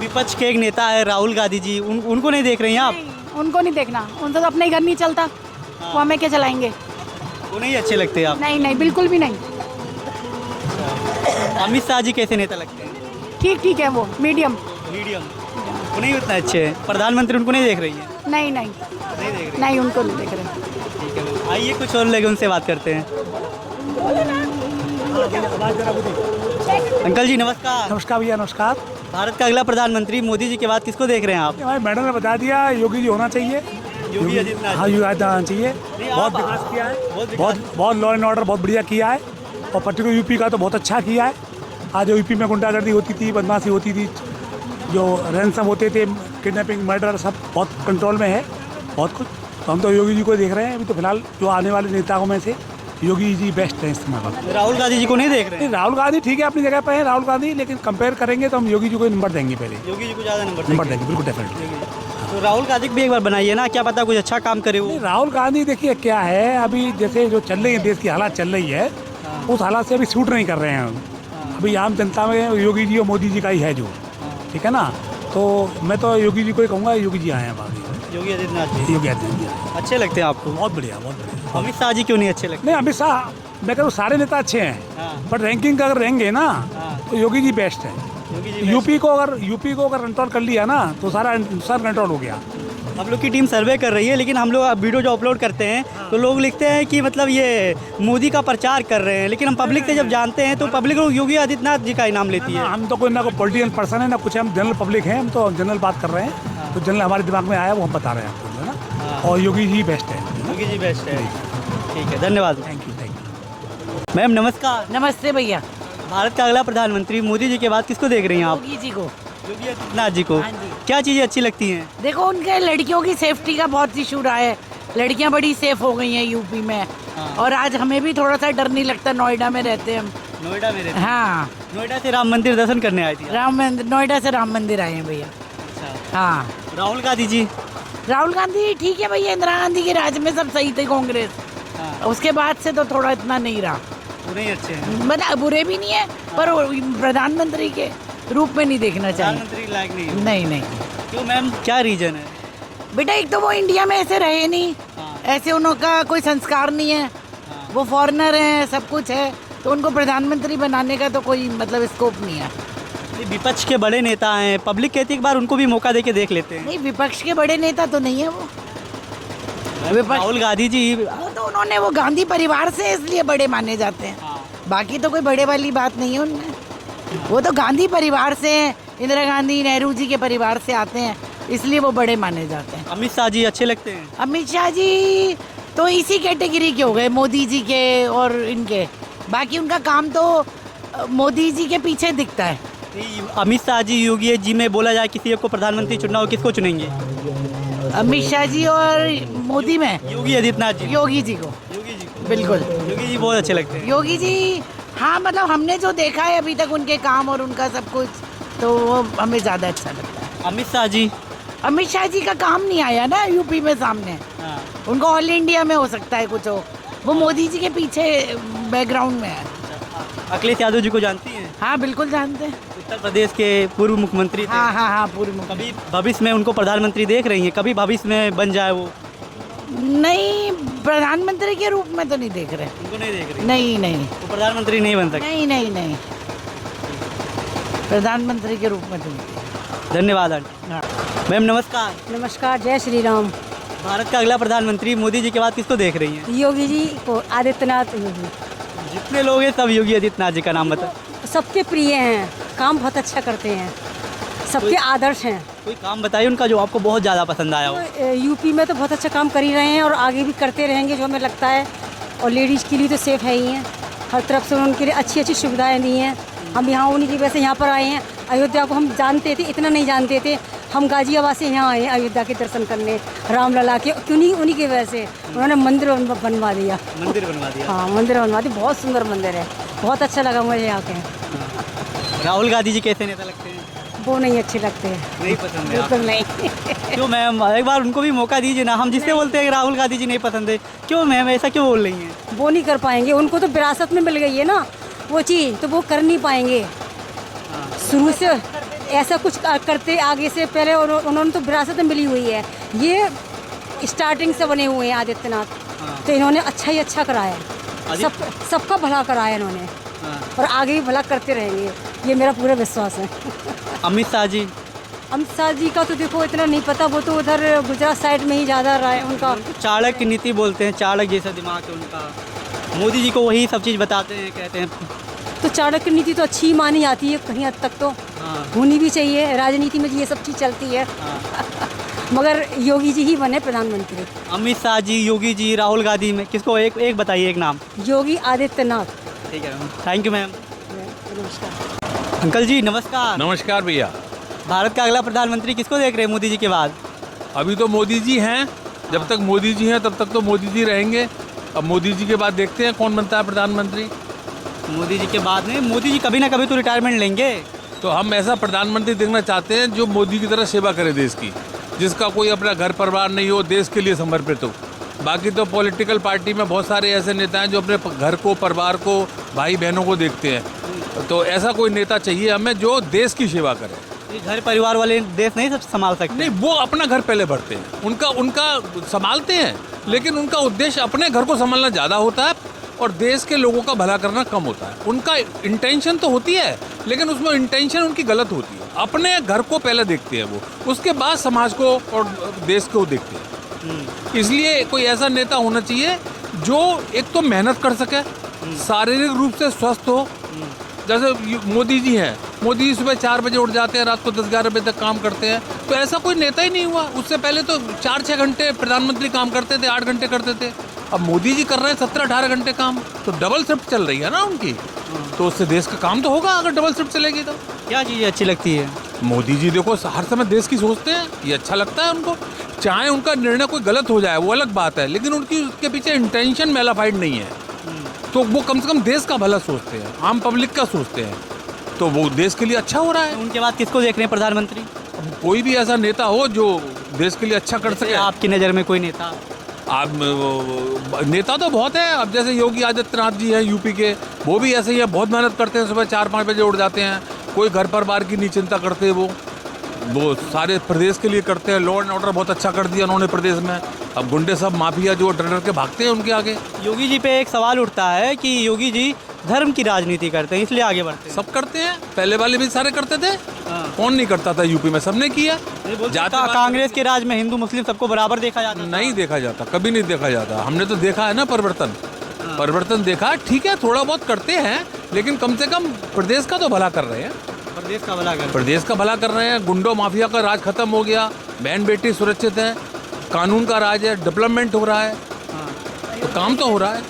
विपक्ष के एक नेता है राहुल गांधी जी, उनको नहीं देख रही हैं आप? उनको नहीं देखना, उनसे तो अपना ही घर नहीं चलता, वो हमें क्या चलाएंगे? वो नहीं अच्छे लगते आप? नहीं नहीं, बिल्कुल भी नहीं। अमित शाह जी कैसे नेता लगते हैं? ठीक ठीक है, वो मीडियम। वो नहीं उतना अच्छे हैं। प्रधानमंत्री उनको नहीं देख रही है? नहीं नहीं नहीं देख रही? नहीं, उनको नहीं देख रहे। ठीक है, आइए कुछ और लोग उनसे बात करते हैं। अंकल जी नमस्कार। नमस्कार भैया, नमस्कार। भारत का अगला प्रधानमंत्री मोदी जी के बाद किसको देख रहे हैं आप? हमारे मैडम ने बता दिया, योगी जी होना चाहिए। योगी आदित्यनाथ। हाँ, योगी आदित्यनाथ होना चाहिए। बहुत विकास किया है, बहुत लॉ एंड ऑर्डर बहुत बढ़िया किया है, और पर्टिकुलर यूपी का तो बहुत अच्छा किया है। आज यूपी में गुंडागर्दी होती थी, बदमाशी होती थी, जो रैंसम होते थे, किडनैपिंग, मर्डर, सब बहुत कंट्रोल में है, बहुत कुछ। तो हम तो योगी जी को देख रहे हैं अभी तो फिलहाल, जो आने वाले नेताओं में से योगी जी बेस्ट है इस समय। राहुल गांधी जी को नहीं देख रहे हैं? राहुल गांधी ठीक है, अपनी जगह पर है राहुल गांधी, लेकिन कंपेयर करेंगे तो हम योगी जी को नंबर देंगे पहले। योगी जी को ज़्यादा नंबर देंगे, बिल्कुल डेफिनेटली। तो राहुल गांधी भी एक बार बनाइए ना, क्या पता कुछ अच्छा काम करे वो। राहुल गांधी देखिए क्या है, अभी जैसे जो चल रही है देश की हालात चल रही है, उस हालात से अभी सूट नहीं कर रहे हैं। अभी आम जनता में योगी जी और मोदी जी का ही है जो, ठीक है ना। तो मैं तो योगी जी को ही कहूँगा, योगी जी आए हैं बाकी। योगी आदित्यनाथ जी। योगी आदित्यनाथ जी अच्छे लगते हैं आपको? बहुत बढ़िया, बहुत बढ़िया। अमित शाह जी क्यों नहीं अच्छे लगते? नहीं, अमित शाह मैं कहूँ सारे नेता अच्छे हैं, बट रैंकिंग का अगर रहेंगे ना तो योगी जी बेस्ट है। यूपी को अगर कंट्रोल कर लिया ना तो सारा कंट्रोल हो गया। हम लोग की टीम सर्वे कर रही है, लेकिन हम लोग वीडियो जो अपलोड करते हैं तो लोग लिखते हैं कि मतलब ये मोदी का प्रचार कर रहे हैं, लेकिन हम पब्लिक से जब जानते हैं तो पब्लिक लोग योगी आदित्यनाथ जी का ही नाम लेती है। हम तो कोई ना कोई पॉलिटिकल पर्सन है ना कुछ, हम जनरल पब्लिक हैं, हम तो जनरल बात कर रहे हैं, तो जनरल हमारे दिमाग में आया वो हम बता रहे हैं आपको, है ना। और योगी जी बेस्ट है। योगी जी बेस्ट है, ठीक है, धन्यवाद। Thank you. मैम नमस्कार। नमस्ते भैया। भारत का अगला प्रधानमंत्री मोदी जी के बाद किसको देख रही हैं आप? योगी जी को। योगी आदित्यनाथ जी को। हाँ जी। क्या चीज़ें अच्छी लगती हैं? देखो, उनके लड़कियों की सेफ्टी का बहुत इशू रहा है, लड़कियां बड़ी सेफ हो गई हैं यूपी में। और आज हमें भी थोड़ा सा डर नहीं लगता, नोएडा में रहते हैं हम। नोएडा में रहते? हाँ, नोएडा से राम मंदिर दर्शन करने आई थी? राम मंदिर, नोएडा से राम मंदिर आए हैं भैया। अच्छा। हाँ। राहुल गांधी जी? राहुल गांधी ठीक है भैया, इंदिरा गांधी के राज में सब सही थे कांग्रेस, उसके बाद से तो थोड़ा इतना नहीं रहा। वो नहीं अच्छे हैं? मतलब बुरे भी नहीं है, पर प्रधानमंत्री के रूप में नहीं देखना चाहिए। प्रधानमंत्री लायक नहीं है? नहीं नहीं। क्यों मैम, क्या रीजन है? बेटा, एक तो वो इंडिया में ऐसे रहे नहीं, ऐसे उनका कोई संस्कार नहीं है, वो फॉरेनर हैं, सब कुछ है, तो उनको प्रधानमंत्री बनाने का तो कोई मतलब स्कोप नहीं है। विपक्ष के बड़े नेता हैं, पब्लिक कहती है एक बार उनको भी मौका दे के देख लेते हैं। नहीं, विपक्ष के बड़े नेता तो नहीं है वो। राहुल गांधी जी वो तो उन्होंने, वो गांधी परिवार से इसलिए बड़े माने जाते हैं, बाकी तो कोई बड़े वाली बात नहीं है उनमें। वो तो गांधी परिवार से हैं, इंदिरा गांधी, नेहरू जी के परिवार से आते हैं, इसलिए वो बड़े माने जाते हैं। अमित शाह जी अच्छे लगते हैं? अमित शाह जी तो इसी कैटेगरी के हो गए, मोदी जी के और इनके, बाकी उनका काम तो मोदी जी के पीछे दिखता है। अमित शाह जी, योगी जी में बोला जाए किसी एक को प्रधानमंत्री चुनना हो, किसको चुनेंगे? अमित शाह जी और मोदी में योगी आदित्यनाथ जी। योगी जी को। योगी जी को बिल्कुल, योगी जी बहुत अच्छे लगते हैं। योगी जी, हाँ, मतलब हमने जो देखा है अभी तक उनके काम और उनका सब कुछ, तो वो हमें ज़्यादा अच्छा लगता है। अमित शाह जी? अमित शाह जी का काम नहीं आया ना यूपी में सामने, उनको ऑल इंडिया में हो सकता है कुछ हो, वो मोदी जी के पीछे बैकग्राउंड में है। अखिलेश यादव जी को जानती हैं? हाँ, बिल्कुल जानते हैं। उत्तर प्रदेश के पूर्व मुख्यमंत्री थे। हाँ हाँ हाँ, पूर्व मुख्यमंत्री। कभी भविष्य में उनको प्रधानमंत्री देख रही हैं? कभी भविष्य में बन जाए वो? नहीं, प्रधानमंत्री के रूप में तो नहीं देख रहे। उनको नहीं देख रही? नहीं नहीं, वो प्रधानमंत्री नहीं बन सकते? नहीं नहीं नहीं। प्रधानमंत्री के रूप में चुनती है। धन्यवाद आंटी। मैम नमस्कार। नमस्कार, जय श्री राम। भारत का अगला प्रधानमंत्री मोदी जी के बाद किसको देख रही हैं? योगी जी को, आदित्यनाथ योगी। जितने लोग हैं सब योगी आदित्यनाथ जी का नाम बता। सबके प्रिय हैं, काम बहुत अच्छा करते हैं, सबके आदर्श हैं। कोई काम बताइए उनका जो आपको बहुत ज़्यादा पसंद आया हो। यूपी में तो बहुत अच्छा काम कर ही रहे हैं और आगे भी करते रहेंगे जो हमें लगता है। और लेडीज़ के लिए तो सेफ है ही हैं, हर तरफ से उनके लिए अच्छी अच्छी सुविधाएं दी हैं। हम यहाँ उन्हीं की वजह से यहाँ पर आए हैं। अयोध्या को हम जानते थे, इतना नहीं जानते थे। हम गाजियाबाद से यहाँ आए हैं अयोध्या के दर्शन करने, रामलला के। उन्हीं की वजह से उन्होंने मंदिर बनवा दिया। मंदिर बनवा दिया। हाँ, मंदिर बनवा दिया। बहुत सुंदर मंदिर है, बहुत अच्छा लगा मुझे यहाँ के। राहुल गांधी जी कैसे नेता लगते हैं? वो नहीं अच्छे लगते हैं, नहीं पसंद है बिल्कुल नहीं। क्यों मैम? एक बार उनको भी मौका दीजिए ना। हम जिससे बोलते हैं कि राहुल गांधी जी नहीं पसंद है, क्यों मैम ऐसा क्यों बोल रही हैं? वो नहीं कर पाएंगे, उनको तो विरासत में मिल गई है ना वो चीज़, तो वो कर नहीं पाएंगे। शुरू से ऐसा कुछ करते आगे से पहले उन्होंने तो विरासत में मिली हुई है। ये स्टार्टिंग से बने हुए हैं आदित्यनाथ, तो इन्होंने अच्छा ही अच्छा कराया है। सबका भला कराया इन्होंने और आगे भी भला करते रहेंगे, ये मेरा पूरा विश्वास है। अमित शाह जी? अमित शाह जी का तो देखो इतना नहीं पता, वो तो उधर गुजरात साइड में ही ज़्यादा रहा है उनका। चाणक्य नीति बोलते हैं, चाणक्य जैसा दिमाग है उनका। मोदी जी को वही सब चीज़ बताते हैं, कहते हैं। तो चाणक्य नीति तो अच्छी मानी जाती है कहीं हद तक, तो होनी भी चाहिए। राजनीति में ये सब चीज़ चलती है। मगर योगी जी ही बने प्रधानमंत्री। अमित शाह जी, योगी जी, राहुल गांधी में किसको एक बताइए एक नाम। योगी आदित्यनाथ। ठीक है मैम, थैंक यू मैम। नमस्कार अंकल जी नमस्कार। नमस्कार भैया। भारत का अगला प्रधानमंत्री किसको देख रहे हैं मोदी जी के बाद? अभी तो मोदी जी हैं, जब तक मोदी जी हैं तब तक तो मोदी जी रहेंगे। अब मोदी जी के बाद देखते हैं कौन बनता है प्रधानमंत्री। मोदी जी के बाद में मोदी जी कभी ना कभी तो रिटायरमेंट लेंगे। तो हम ऐसा प्रधानमंत्री देखना चाहते हैं जो मोदी की तरह सेवा करे देश की, जिसका कोई अपना घर परिवार नहीं हो, देश के लिए समर्पित हो। बाकी तो पॉलिटिकल पार्टी में बहुत सारे ऐसे नेता हैं जो अपने घर को, परिवार को, भाई बहनों को देखते हैं। तो ऐसा कोई नेता चाहिए हमें जो देश की सेवा करे। ये घर परिवार वाले देश नहीं सब संभाल सकते। नहीं, वो अपना घर पहले भरते हैं, उनका संभालते हैं, लेकिन उनका उद्देश्य अपने घर को संभालना ज़्यादा होता है और देश के लोगों का भला करना कम होता है। उनका इंटेंशन तो होती है, लेकिन उसमें इंटेंशन उनकी गलत होती है। अपने घर को पहले देखते हैं वो, उसके बाद समाज को और देश को देखते हैं। इसलिए कोई ऐसा नेता होना चाहिए जो एक तो मेहनत कर सके, शारीरिक रूप से स्वस्थ हो। जैसे मोदी जी हैं, मोदी जी सुबह 4 बजे उठ जाते हैं, रात को 10-11 बजे तक काम करते हैं। तो ऐसा कोई नेता ही नहीं हुआ। उससे पहले तो 4-6 घंटे प्रधानमंत्री काम करते थे, 8 घंटे करते थे। अब मोदी जी कर रहे हैं 17-18 घंटे काम, तो डबल शिफ्ट चल रही है ना उनकी। तो उससे देश का काम तो होगा अगर डबल शिफ्ट चलेगी तो। क्या चीज़ें अच्छी लगती है? मोदी जी देखो हर समय देश की सोचते हैं, ये अच्छा लगता है उनको। चाहे उनका निर्णय कोई गलत हो जाए वो अलग बात है, लेकिन उसके पीछे इंटेंशन मेलाफाइड नहीं है। तो वो कम से कम देश का भला सोचते हैं, आम पब्लिक का सोचते हैं, तो वो देश के लिए अच्छा हो रहा है। उनके बाद किसको देख रहे हैं प्रधानमंत्री? कोई भी ऐसा नेता हो जो देश के लिए अच्छा कर सके। आपकी नज़र में कोई नेता? आप नेता तो बहुत है। अब जैसे योगी आदित्यनाथ जी हैं यूपी के, वो भी ऐसे ही है, बहुत मेहनत करते हैं, सुबह 4-5 बजे उठ जाते हैं। कोई घर परिवार की नहीं चिंता करते, वो सारे प्रदेश के लिए करते हैं। लॉ एंड ऑर्डर बहुत अच्छा कर दिया उन्होंने प्रदेश में। अब गुंडे सब माफिया जो डर के भागते हैं उनके आगे। योगी जी पे एक सवाल उठता है कि योगी जी धर्म की राजनीति करते हैं, इसलिए आगे बढ़ते हैं। सब करते हैं, पहले वाले भी सारे करते थे। कौन नहीं करता था यूपी में? सबने किया। कांग्रेस के राज में हिंदू मुस्लिम सबको बराबर देखा जाता? नहीं देखा जाता, कभी नहीं देखा जाता। हमने तो देखा है ना परिवर्तन देखा। ठीक है, थोड़ा बहुत करते हैं, लेकिन कम से कम प्रदेश का तो भला कर रहे हैं। प्रदेश का भला कर रहे हैं। गुंडों माफिया का राज खत्म हो गया, बहन बेटी सुरक्षित है, कानून का राज है, डेवलपमेंट हो रहा है। तो काम तो हो रहा है,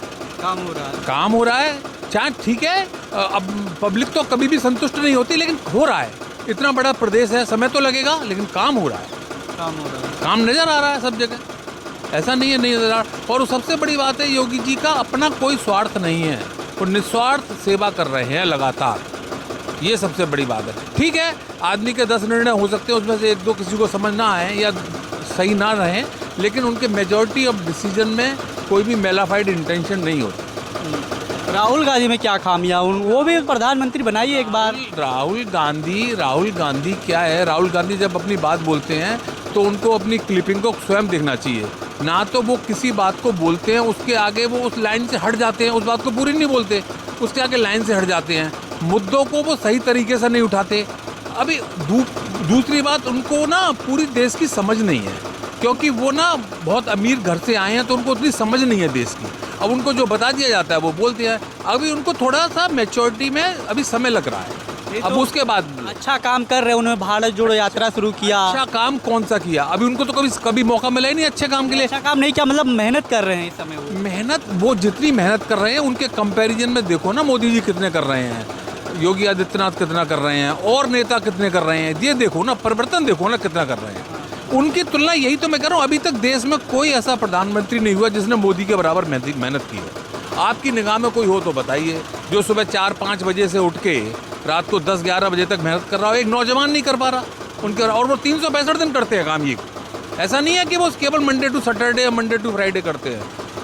काम हो रहा है। चाहे ठीक है, अब पब्लिक तो कभी भी संतुष्ट नहीं होती, लेकिन हो रहा है। इतना बड़ा प्रदेश है, समय तो लगेगा, लेकिन काम हो रहा है। काम नजर आ रहा है सब जगह, ऐसा नहीं है नहीं नजर आ रहा। और सबसे बड़ी बात है, योगी जी का अपना कोई स्वार्थ नहीं है, वो निस्वार्थ सेवा कर रहे हैं लगातार। ये सबसे बड़ी बात है। ठीक है, आदमी के 10 निर्णय हो सकते हैं, उसमें से 1-2 किसी को समझ ना आए या सही ना रहें, लेकिन उनके मेजॉरिटी ऑफ डिसीजन में कोई भी मेलाफाइड इंटेंशन नहीं होता। राहुल गांधी में क्या खामियां? वो भी प्रधानमंत्री बनाइए एक बार। राहुल गांधी क्या है? राहुल गांधी जब अपनी बात बोलते हैं तो उनको अपनी क्लिपिंग को स्वयं देखना चाहिए। ना तो वो किसी बात को बोलते हैं, उसके आगे वो उस लाइन से हट जाते हैं, उस बात को पूरी नहीं बोलते, उसके आगे लाइन से हट जाते हैं। मुद्दों को वो सही तरीके से नहीं उठाते। अभी दूसरी बात, उनको ना पूरी देश की समझ नहीं है, क्योंकि वो ना बहुत अमीर घर से आए हैं, तो उनको उतनी समझ नहीं है देश की। अब उनको जो बता दिया जाता है वो बोलते हैं। अभी उनको थोड़ा सा मैच्योरिटी में अभी समय लग रहा है। अब तो उसके बाद अच्छा काम कर रहे हैं, उन्होंने भारत जोड़ो यात्रा शुरू किया। अच्छा काम कौन सा किया? अभी उनको तो कभी मौका मिला ही नहीं अच्छे काम के लिए। अच्छा काम नहीं किया, मतलब मेहनत कर रहे हैं इस समय वो। मेहनत, वो जितनी मेहनत कर रहे हैं उनके कंपैरिजन में देखो ना, मोदी जी कितने कर रहे हैं, योगी आदित्यनाथ कितना कर रहे हैं, और नेता कितने कर रहे हैं। ये देखो ना, परिवर्तन देखो ना कितना कर रहे हैं। उनकी तुलना, यही तो मैं कह रहा हूँ, अभी तक देश में कोई ऐसा प्रधानमंत्री नहीं हुआ जिसने मोदी के बराबर मेहनत की है। आपकी निगाह में कोई हो तो बताइए, जो सुबह 4-5 बजे से उठ के रात को 10-11 बजे तक मेहनत कर रहा हो। एक नौजवान नहीं कर पा रहा उनके, और वो 365 दिन करते हैं काम। ये ऐसा नहीं है कि वो केवल मंडे टू सैटरडे या मंडे टू फ्राइडे करते हैं,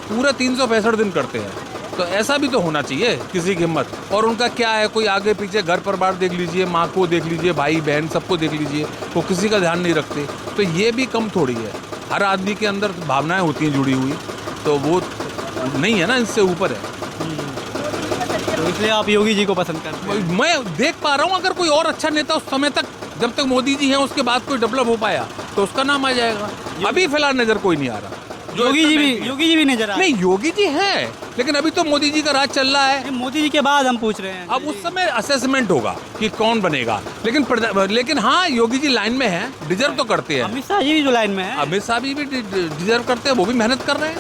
पूरे 365 दिन करते हैं। तो ऐसा भी तो होना चाहिए किसी की हिम्मत। और उनका क्या है, कोई आगे पीछे घर परिवार देख लीजिए, माँ को देख लीजिए, भाई बहन सबको देख लीजिए, वो किसी का ध्यान नहीं रखते। तो ये भी कम थोड़ी है। हर आदमी के अंदर भावनाएं होती हैं जुड़ी हुई, तो वो नहीं है ना, इससे ऊपर है। तो इसलिए आप योगी जी को पसंद करते हैं। मैं देख पा रहा हूँ, अगर कोई और अच्छा नेता उस समय तक, जब तक मोदी जी हैं, उसके बाद कोई डेवलप हो पाया तो उसका नाम आ जाएगा। अभी फिलहाल नजर कोई नहीं आ रहा। योगी जी भी नजर आ रहे नहीं, योगी जी हैं, लेकिन अभी तो मोदी जी का राज चल रहा है। मोदी जी के बाद हम पूछ रहे हैं। अब उस समय असेसमेंट होगा कि कौन बनेगा, लेकिन हाँ, योगी जी लाइन में हैं, डिजर्व तो करते हैं। अमित शाह जी भी जो लाइन में है, अमित शाह भी डिजर्व करते हैं, वो भी मेहनत कर रहे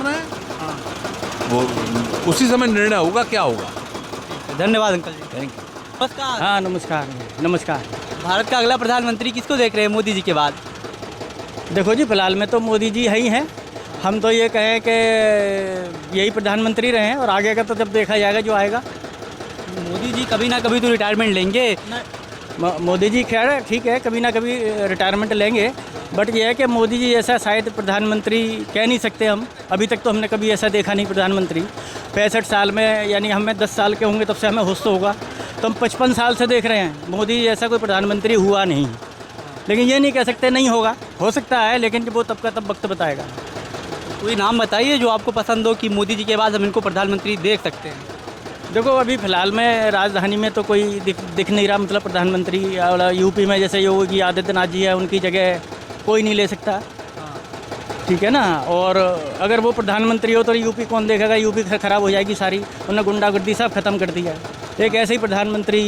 हैं, वो उसी समय निर्णय होगा क्या होगा। धन्यवाद अंकल जी। Thank you. नमस्कार। हाँ नमस्कार। भारत का अगला प्रधानमंत्री किसको देख रहे हैं मोदी जी के बाद? देखो जी, फिलहाल में तो मोदी जी है ही हैं। हम तो ये कहें कि यही प्रधानमंत्री रहे हैं, और आगे का तो जब देखा जाएगा जो आएगा। मोदी जी कभी ना कभी तो रिटायरमेंट लेंगे। मोदी जी खैर ठीक है, कभी ना कभी रिटायरमेंट लेंगे, बट ये है कि मोदी जी ऐसा शायद प्रधानमंत्री कह नहीं सकते हम। अभी तक तो हमने कभी ऐसा देखा नहीं प्रधानमंत्री। 65 साल में, यानी हमें 10 साल के होंगे तब से हमें होश तो होगा, तो हम 55 साल से देख रहे हैं मोदी जी ऐसा कोई प्रधानमंत्री हुआ नहीं। लेकिन ये नहीं कह सकते नहीं होगा, हो सकता है, लेकिन वो तब का तब वक्त बताएगा। कोई नाम बताइए जो आपको पसंद हो कि मोदी जी के बाद हम इनको प्रधानमंत्री देख सकते हैं। देखो अभी फ़िलहाल में राजधानी में तो कोई दिख नहीं रहा, मतलब प्रधानमंत्री। और यूपी में जैसे योगी आदित्यनाथ जी है, उनकी जगह कोई नहीं ले सकता, ठीक है ना। और अगर वो प्रधानमंत्री हो तो यूपी कौन देखेगा? यूपी ख़राब हो जाएगी सारी। उन्होंने गुंडागर्दी सब खत्म कर दिया। एक ऐसे ही प्रधानमंत्री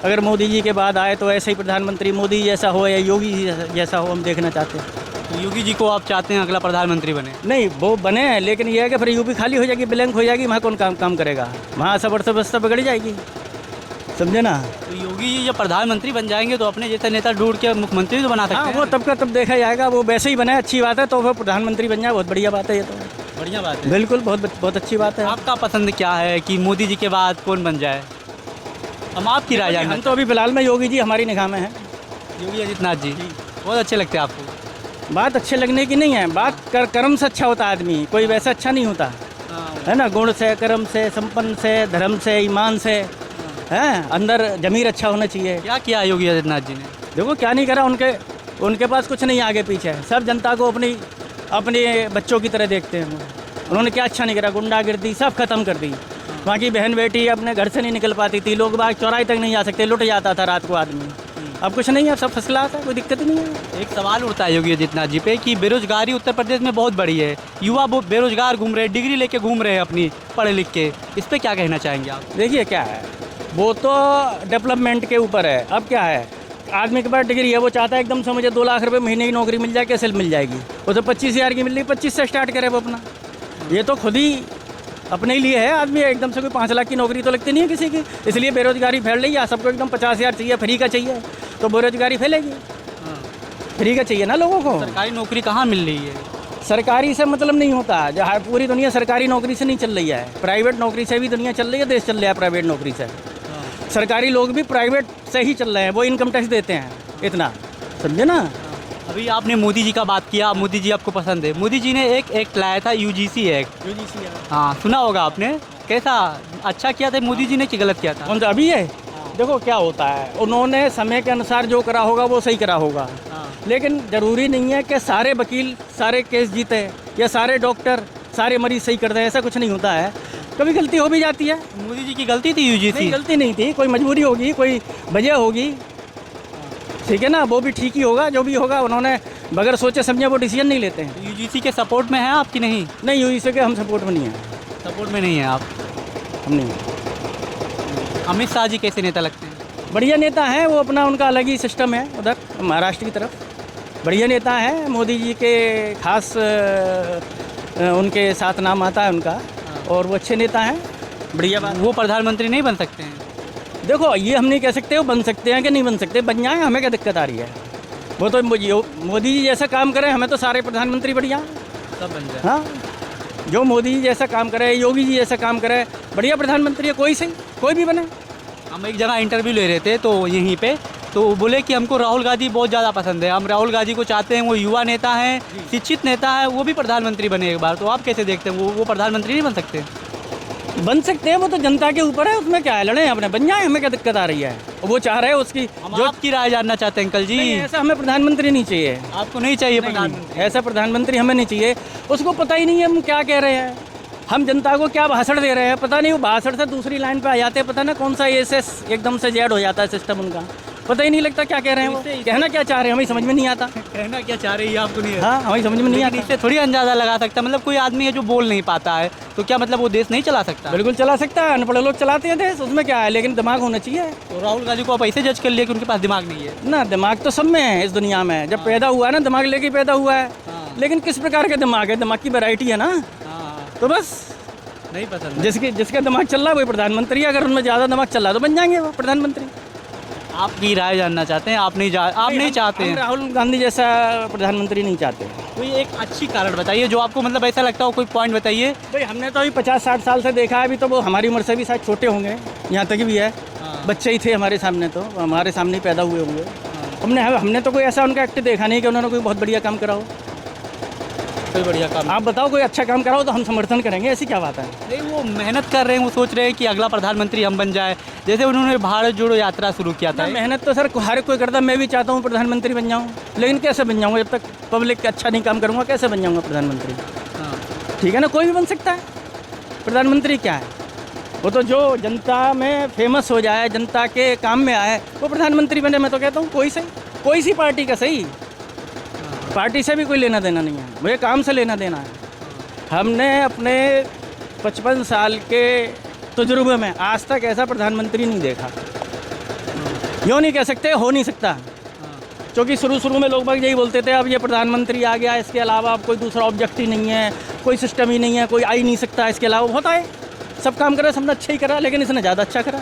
अगर मोदी जी के बाद आए तो ऐसे ही प्रधानमंत्री मोदी जैसा हो या योगी जी जैसा हो, हम देखना चाहते हैं। तो योगी जी को आप चाहते हैं अगला प्रधानमंत्री बने? नहीं, वो बने हैं, लेकिन यह है कि फिर यूपी खाली हो जाएगी, ब्लैंक हो जाएगी, वहाँ कौन काम करेगा? वहाँ सब अर्थव्यवस्था बिगड़ जाएगी, समझे ना। तो योगी जी जब प्रधानमंत्री बन जाएंगे तो अपने जैसा नेता ढूंढ के मुख्यमंत्री तो बना सकते हैं। वो तब का तब देखा जाएगा। वो वैसे ही बने, अच्छी बात है, तो वो प्रधानमंत्री बन जाए, बहुत बढ़िया बात है। ये तो बढ़िया बात है, बिल्कुल बहुत अच्छी बात है। आपका पसंद क्या है कि मोदी जी के बाद कौन बन जाए? हम आपकी राय जानना। हम तो अभी फिलहाल में योगी जी हमारी निगाह में है। योगी आदित्यनाथ जी बहुत अच्छे लगते हैं आपको? बात अच्छे लगने की नहीं है, बात कर्म से अच्छा होता आदमी, कोई वैसा अच्छा नहीं होता है ना। गुण से, कर्म से, संपन्न से, धर्म से, ईमान से, हैं, अंदर जमीर अच्छा होना चाहिए। क्या किया योगी आदित्यनाथ जी ने? देखो क्या नहीं करा, उनके पास कुछ नहीं आगे पीछे, सब जनता को अपने बच्चों की तरह देखते हैं। उन्होंने क्या अच्छा नहीं करा? गुंडागर्दी सब खत्म कर दी। वहाँ की बहन बेटी अपने घर से नहीं निकल पाती थी, लोग बाग चौराहे तक नहीं जा सकते, लुट जाता था रात को आदमी। अब कुछ नहीं है, सब फसला है, कोई दिक्कत नहीं है। एक सवाल उठता है योगी आदित्यनाथ जी पे कि बेरोजगारी उत्तर प्रदेश में बहुत बड़ी है, युवा बेरोजगार घूम रहे हैं, डिग्री लेके घूम रहे हैं अपनी पढ़े लिख के, इस पे क्या कहना चाहेंगे आप? देखिए क्या है, वो तो डेवलपमेंट के ऊपर है। अब क्या है, आदमी के पास डिग्री है, वो चाहता है एकदम से मुझे 2 लाख रुपए महीने की नौकरी मिल जाए, कैसे मिल जाएगी? वो तो 25,000 की मिल रही, 25 से स्टार्ट करे वो अपना। ये तो खुद ही अपने लिए है, आदमी एकदम से कोई 5 लाख की नौकरी तो लगती नहीं है किसी की, इसलिए बेरोजगारी फैल रही है। सबको एकदम 50,000 चाहिए, फ्री का चाहिए, तो बेरोजगारी फैलेगी। फ्री का चाहिए ना लोगों को। सरकारी नौकरी कहाँ मिल रही है? सरकारी से मतलब नहीं होता, जहाँ पूरी दुनिया सरकारी नौकरी से नहीं चल रही है, प्राइवेट नौकरी से भी दुनिया चल रही है, देश चल रहा है प्राइवेट नौकरी से। सरकारी लोग भी प्राइवेट से ही चल रहे हैं, वो इनकम टैक्स देते हैं इतना, समझे ना। अभी आपने मोदी जी का बात किया, मोदी जी आपको पसंद है। मोदी जी ने एक एक्ट लाया था, यूजीसी एक्ट। हाँ, सुना होगा आपने, कैसा? अच्छा किया था मोदी जी ने कि गलत किया था? कौन सा अभी है? देखो क्या होता है, उन्होंने समय के अनुसार जो करा होगा वो सही करा होगा, लेकिन ज़रूरी नहीं है कि सारे वकील सारे केस जीते या सारे डॉक्टर सारे मरीज सही कर दें, ऐसा कुछ नहीं होता है। कभी गलती हो भी जाती है। मोदी जी की गलती थी यूजीसी? नहीं, गलती नहीं थी, कोई मजबूरी होगी, कोई वजह होगी, ठीक है ना, वो भी ठीक ही होगा, जो भी होगा उन्होंने बगैर सोचे समझे वो डिसीजन नहीं लेते हैं। यूजीसी के सपोर्ट में है आपकी? नहीं नहीं, यूजीसी के हम सपोर्ट में नहीं है, सपोर्ट में नहीं है आप? हम नहीं। अमित शाह जी कैसे नेता लगते हैं? बढ़िया नेता हैं वो, अपना उनका अलग ही सिस्टम है उधर महाराष्ट्र की तरफ, बढ़िया नेता हैं। मोदी जी के खास उनके साथ नाम आता है उनका, और वो अच्छे नेता हैं, बढ़िया बात। वो प्रधानमंत्री नहीं बन सकते हैं? देखो ये हम नहीं कह सकते वो बन सकते हैं कि नहीं बन सकते, बन जाएँ, हमें क्या दिक्कत आ रही है। वो तो मोदी जी जैसा काम करें, हमें तो सारे प्रधानमंत्री बढ़िया सब बन जाए। हाँ, जो मोदी जी जैसा काम करे, योगी जी जैसा काम करे, बढ़िया प्रधानमंत्री है, कोई सही, कोई भी बने। हम एक जगह इंटरव्यू ले रहे थे तो यहीं पे, तो बोले कि हमको राहुल गांधी बहुत ज़्यादा पसंद है, हम राहुल गांधी को चाहते हैं, वो युवा नेता हैं, शिक्षित नेता है, वो भी प्रधानमंत्री बने एक बार। तो आप कैसे देखते हैं, वो प्रधानमंत्री नहीं बन सकते? बन सकते हैं, वो तो जनता के ऊपर है, उसमें क्या है, लड़े अपने, बन जाए, हमें क्या दिक्कत आ रही है। वो चाह रहे हैं उसकी, जो आपकी राय जानना चाहते हैं अंकल जी। ऐसा हमें प्रधानमंत्री नहीं चाहिए। आपको नहीं चाहिए प्रधानमंत्री? ऐसा प्रधानमंत्री हमें नहीं चाहिए, उसको पता ही नहीं है हम क्या कह रहे हैं, हम जनता को क्या भाषण दे रहे हैं, पता नहीं, वो भाषण से दूसरी लाइन पे आ जाते हैं, पता ना कौन सा एस एकदम से जेड हो जाता है सिस्टम उनका, पता ही नहीं लगता क्या कह रहे हैं, वो कहना क्या चाह रहे हैं हमें समझ में नहीं आता। कहना क्या चाह रही है आपको नहीं? हाँ, हमें समझ में नहीं आता। इससे थोड़ी अंदाजा लगा सकता, मतलब कोई आदमी है जो बोल नहीं पाता है तो क्या मतलब वो देश नहीं चला सकता? बिल्कुल चला सकता है, अनपढ़ लोग चलाते हैं देश, उसमें क्या है, लेकिन दिमाग होना चाहिए। तो राहुल गांधी को आप ऐसे जज कर लिए कि उनके पास दिमाग नहीं है? ना, दिमाग तो सब में है इस दुनिया में, जब पैदा हुआ है ना दिमाग लेके पैदा हुआ है, लेकिन किस प्रकार के दिमाग है, दिमाग की वैरायटी है ना, तो बस नहीं पसंद। जिसका दिमाग चल रहा है वही प्रधानमंत्री है, अगर उनमें ज़्यादा दिमाग चल रहा है तो बन जाएंगे वो प्रधानमंत्री। आपकी राय जानना चाहते हैं, आप नहीं चाहते हैं? राहुल गांधी जैसा प्रधानमंत्री नहीं चाहते। कोई एक अच्छी कारण बताइए जो आपको मतलब ऐसा लगता हो, कोई पॉइंट बताइए। भाई हमने तो अभी 50-60 साल से देखा है, अभी तो वो हमारी उम्र से भी शायद छोटे होंगे, यहाँ तक भी है, बच्चे ही थे हमारे सामने, तो हमारे सामने ही पैदा हुए होंगे। हमने तो कोई ऐसा उनका एक्ट देखा नहीं कि उन्होंने कोई बहुत बढ़िया काम करा हो। कोई बढ़िया काम आप बताओ, कोई अच्छा काम कराओ तो हम समर्थन करेंगे, ऐसी क्या बात है। नहीं, वो मेहनत कर रहे हैं, वो सोच रहे हैं कि अगला प्रधानमंत्री हम बन जाए, जैसे उन्होंने भारत जोड़ो यात्रा शुरू किया था। मेहनत तो सर हर कोई करता, मैं भी चाहता हूँ प्रधानमंत्री बन जाऊँ, लेकिन कैसे बन जाऊँगा, जब तक पब्लिक अच्छा नहीं काम करूँगा कैसे बन जाऊँगा प्रधानमंत्री। ठीक है ना, कोई भी बन सकता है, प्रधानमंत्री क्या है, वो तो जो जनता में फेमस हो जाए, जनता के काम में आए, वो प्रधानमंत्री बने। मैं तो कहता हूँ कोई सही, कोई सी पार्टी का सही, पार्टी से भी कोई लेना देना नहीं है, मुझे काम से लेना देना है। हमने अपने 55 साल के तजुर्बे में आज तक ऐसा प्रधानमंत्री नहीं देखा। यूँ नहीं कह सकते, हो नहीं सकता, क्योंकि शुरू में लोग बाग यही बोलते थे अब ये प्रधानमंत्री आ गया, इसके अलावा अब कोई दूसरा ऑब्जेक्ट ही नहीं है, कोई सिस्टम ही नहीं है, कोई आ ही नहीं सकता इसके अलावा। बहुत आए, सब काम करा, सबने अच्छा ही करा, लेकिन इसने ज़्यादा अच्छा करा,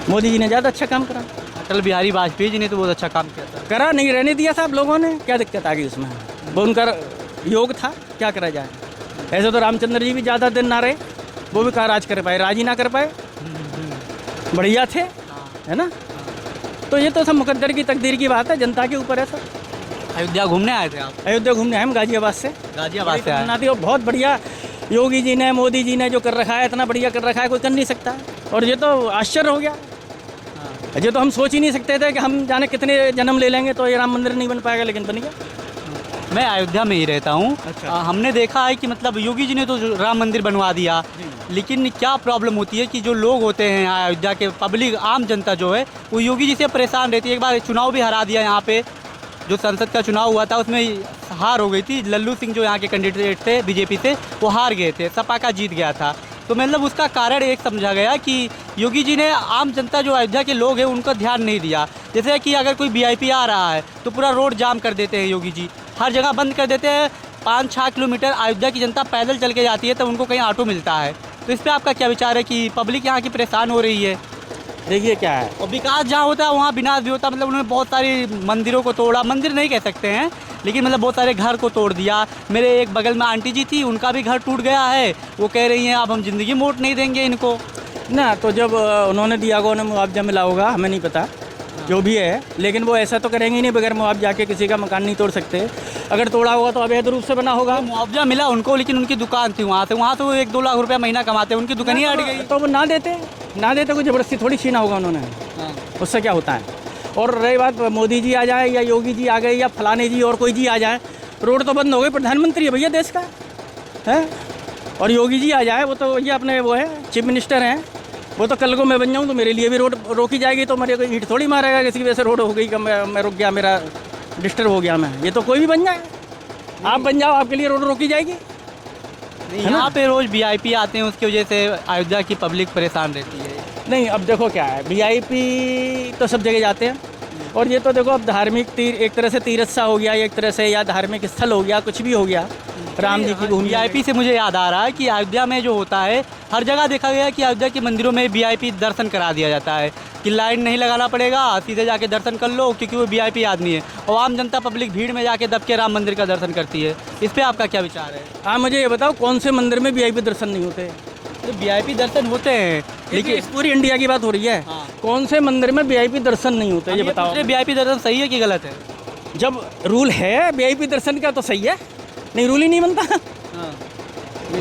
मोदी जी ने ज़्यादा अच्छा काम करा। अटल बिहारी वाजपेयी जी ने तो बहुत अच्छा काम किया था। करा नहीं, रहने दिया साहब लोगों ने, क्या दिक्कत आ गई उसमें, वो उनका योग था, क्या करा जाए। ऐसे तो रामचंद्र जी भी ज़्यादा दिन ना रहे, वो भी कहाँ राज कर पाए, राज ही ना कर पाए, बढ़िया थे, है ना। तो ये तो सब मुकद्दर की तकदीर की बात है, जनता के ऊपर है सब। अयोध्या घूमने आए थे आप? अयोध्या घूमने आए हम गाजियाबाद से। गाजियाबाद से आए? बहुत बढ़िया योगी जी ने, मोदी जी ने जो कर रखा है, इतना बढ़िया कर रखा है, कोई कर नहीं सकता। और ये तो आश्चर्य हो गया, ये तो हम सोच ही नहीं सकते थे कि हम जाने कितने जन्म ले लेंगे तो ये राम मंदिर नहीं बन पाएगा, लेकिन बन गया। मैं अयोध्या में ही रहता हूँ। अच्छा। हमने देखा है कि मतलब योगी जी ने तो राम मंदिर बनवा दिया, लेकिन क्या प्रॉब्लम होती है कि जो लोग होते हैं यहाँ अयोध्या के, पब्लिक आम जनता जो है, वो योगी जी से परेशान रहती है। एक बार चुनाव भी हरा दिया यहाँ पे, जो संसद का चुनाव हुआ था उसमें हार हो गई थी। लल्लू सिंह जो यहाँ के कैंडिडेट थे बीजेपी से, वो हार गए थे, सपा का जीत गया था। तो मतलब उसका कारण एक समझा गया कि योगी जी ने आम जनता जो अयोध्या के लोग हैं उनका ध्यान नहीं दिया। जैसे कि अगर कोई वीआईपी आ रहा है तो पूरा रोड जाम कर देते हैं योगी जी, हर जगह बंद कर देते हैं। 5-6 किलोमीटर अयोध्या की जनता पैदल चल के जाती है तो उनको कहीं ऑटो मिलता है। तो इस पर आपका क्या विचार है कि पब्लिक यहाँ की परेशान हो रही है? देखिए क्या है, और विकास जहाँ होता है वहाँ विनाश भी होता है। मतलब उन्होंने बहुत सारी मंदिरों को तोड़ा, मंदिर नहीं कह सकते हैं, लेकिन मतलब बहुत सारे घर को तोड़ दिया। मेरे एक बगल में आंटी जी थी, उनका भी घर टूट गया है, वो कह रही हैं अब हम ज़िंदगी में वोट नहीं देंगे इनको ना। तो जब उन्होंने दिया होगा, उन्हें मुआवजा मिला होगा, हमें नहीं पता जो भी है, लेकिन वो ऐसा तो करेंगे ही नहीं, बगैर मुआवजा के किसी का मकान नहीं तोड़ सकते। अगर तोड़ा होगा तो अवैध रूप से बना होगा। तो मुआवजा मिला उनको, लेकिन उनकी दुकान थी वहाँ से वो 1-2 लाख रुपया महीना कमाते हैं, उनकी दुकान ही हट गई। तो वो ना देते कोई ज़बरदस्ती थोड़ी छीना होगा उन्होंने, उससे क्या होता है। और रही बात मोदी जी आ जाए या योगी जी आ गए या फलाने जी और कोई जी आ जाए, रोड तो बंद हो गई, प्रधानमंत्री है भैया देश का, है और योगी जी आ जाए, वो तो ये अपने वो है चीफ मिनिस्टर हैं, वो तो कल को मैं बन जाऊँ तो मेरे लिए भी रोड रोकी जाएगी, तो मेरे को ईंट थोड़ी मारेगा किसी वजह से रोड हो गई कि मैं रुक गया, मेरा डिस्टर्ब हो गया। मैं ये तो कोई भी बन जाए, आप बन जाओ, आपके लिए रोड रोकी जाएगी। यहाँ पे रोज वीआईपी आते हैं, उसकी वजह से अयोध्या की पब्लिक परेशान रहती है। नहीं, अब देखो क्या है, वीआईपी तो सब जगह जाते हैं, और ये तो देखो अब धार्मिक एक तरह से तीर्थ सा हो गया, एक तरह से या धार्मिक स्थल हो गया, कुछ भी हो गया, राम जी की भूमि। वीआईपी से मुझे याद आ रहा है कि अयोध्या में जो होता है, हर जगह देखा गया है कि अयोध्या के मंदिरों में वीआईपी दर्शन करा दिया जाता है कि लाइन नहीं लगाना पड़ेगा, सीधे जाके दर्शन कर लो, क्योंकि वो वीआईपी आदमी है। और आम जनता पब्लिक भीड़ में जाके दब के राम मंदिर का दर्शन करती है। इस पर आपका क्या विचार है? हाँ, मुझे ये बताओ कौन से मंदिर में वीआईपी दर्शन नहीं होते? तो वीआईपी दर्शन होते हैं, लेकिन इस पूरी इंडिया की बात हो रही है। कौन से मंदिर में वीआईपी दर्शन नहीं होते, ये बताओ। वीआईपी दर्शन सही है कि गलत है? जब रूल है वीआईपी दर्शन का तो सही है, नहीं रूल ही नहीं बनता।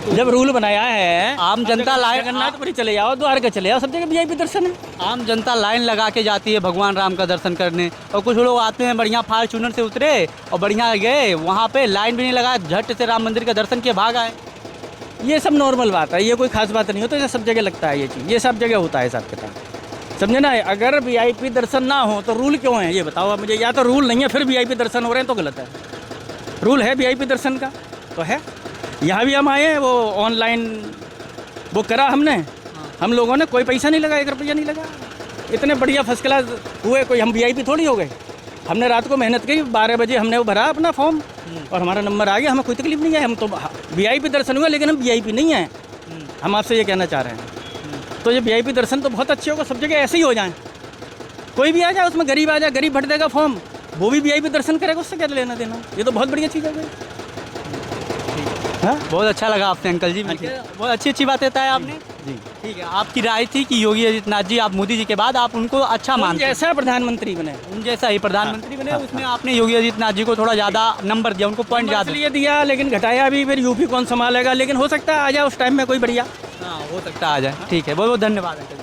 जब रूल बनाया है, आम जनता लाइन जगन्नाथपुरी चले जाओ, द्वारका चले जाओ, सब जगह वीआईपी दर्शन है। आम जनता लाइन लगा के जाती है भगवान राम का दर्शन करने, और कुछ लोग आते हैं बढ़िया फॉर्च्यूनर से उतरे और बढ़िया गए, वहाँ पे लाइन भी नहीं लगाया, झट से राम मंदिर का दर्शन किए, भाग आए। ये सब नॉर्मल बात है, ये कोई खास बात नहीं होता, ये सब जगह लगता है ये चीज़, ये सब जगह होता है साथ के साथ, समझे ना। अगर वीआईपी दर्शन ना हो तो रूल क्यों है ये बताओ आप मुझे। या तो रूल नहीं है फिर वीआईपी दर्शन हो रहे हैं तो गलत है, रूल है वीआईपी दर्शन का तो है। यहाँ भी हम आए हैं, वो ऑनलाइन बुक करा हमने, हम लोगों ने कोई पैसा नहीं लगा, 1 रुपया नहीं लगा, इतने बढ़िया फर्स्ट क्लास हुए, कोई हम वीआईपी थोड़ी हो गए। हमने रात को मेहनत की, 12 बजे हमने वो भरा अपना फॉर्म और हमारा नंबर आ गया, हमें कोई तकलीफ नहीं है। हम तो वीआईपी दर्शन हुआ, लेकिन हम वीआईपी नहीं हैं, हम आपसे ये कहना चाह रहे हैं। तो ये वीआईपी दर्शन तो बहुत अच्छे होगा, सब जगह ऐसे ही हो जाएं, कोई भी आ जाए, उसमें गरीब आ जाए, गरीब भर देगा फॉर्म, वो भी वीआईपी दर्शन करेगा, उससे क्या लेना देना। ये तो बहुत बढ़िया चीज़ है भाई। हाँ, बहुत अच्छा लगा आपसे अंकल जी, बहुत अच्छी अच्छी बातें बताया आपने जी। ठीक है, आपकी राय थी कि योगी आदित्यनाथ जी, आप मोदी जी के बाद आप उनको अच्छा मानते हैं, जैसा प्रधानमंत्री बने उन जैसा ही प्रधानमंत्री बने। उसमें आपने योगी आदित्यनाथ जी को थोड़ा ज़्यादा नंबर दिया, उनको पॉइंट ज़्यादा दिया, लेकिन घटाया भी, फिर यूपी कौन संभालेगा, लेकिन हो सकता है आ जाए उस टाइम में कोई बढ़िया। हाँ, हो सकता है आ जाए। ठीक है, बहुत बहुत धन्यवाद अंकल।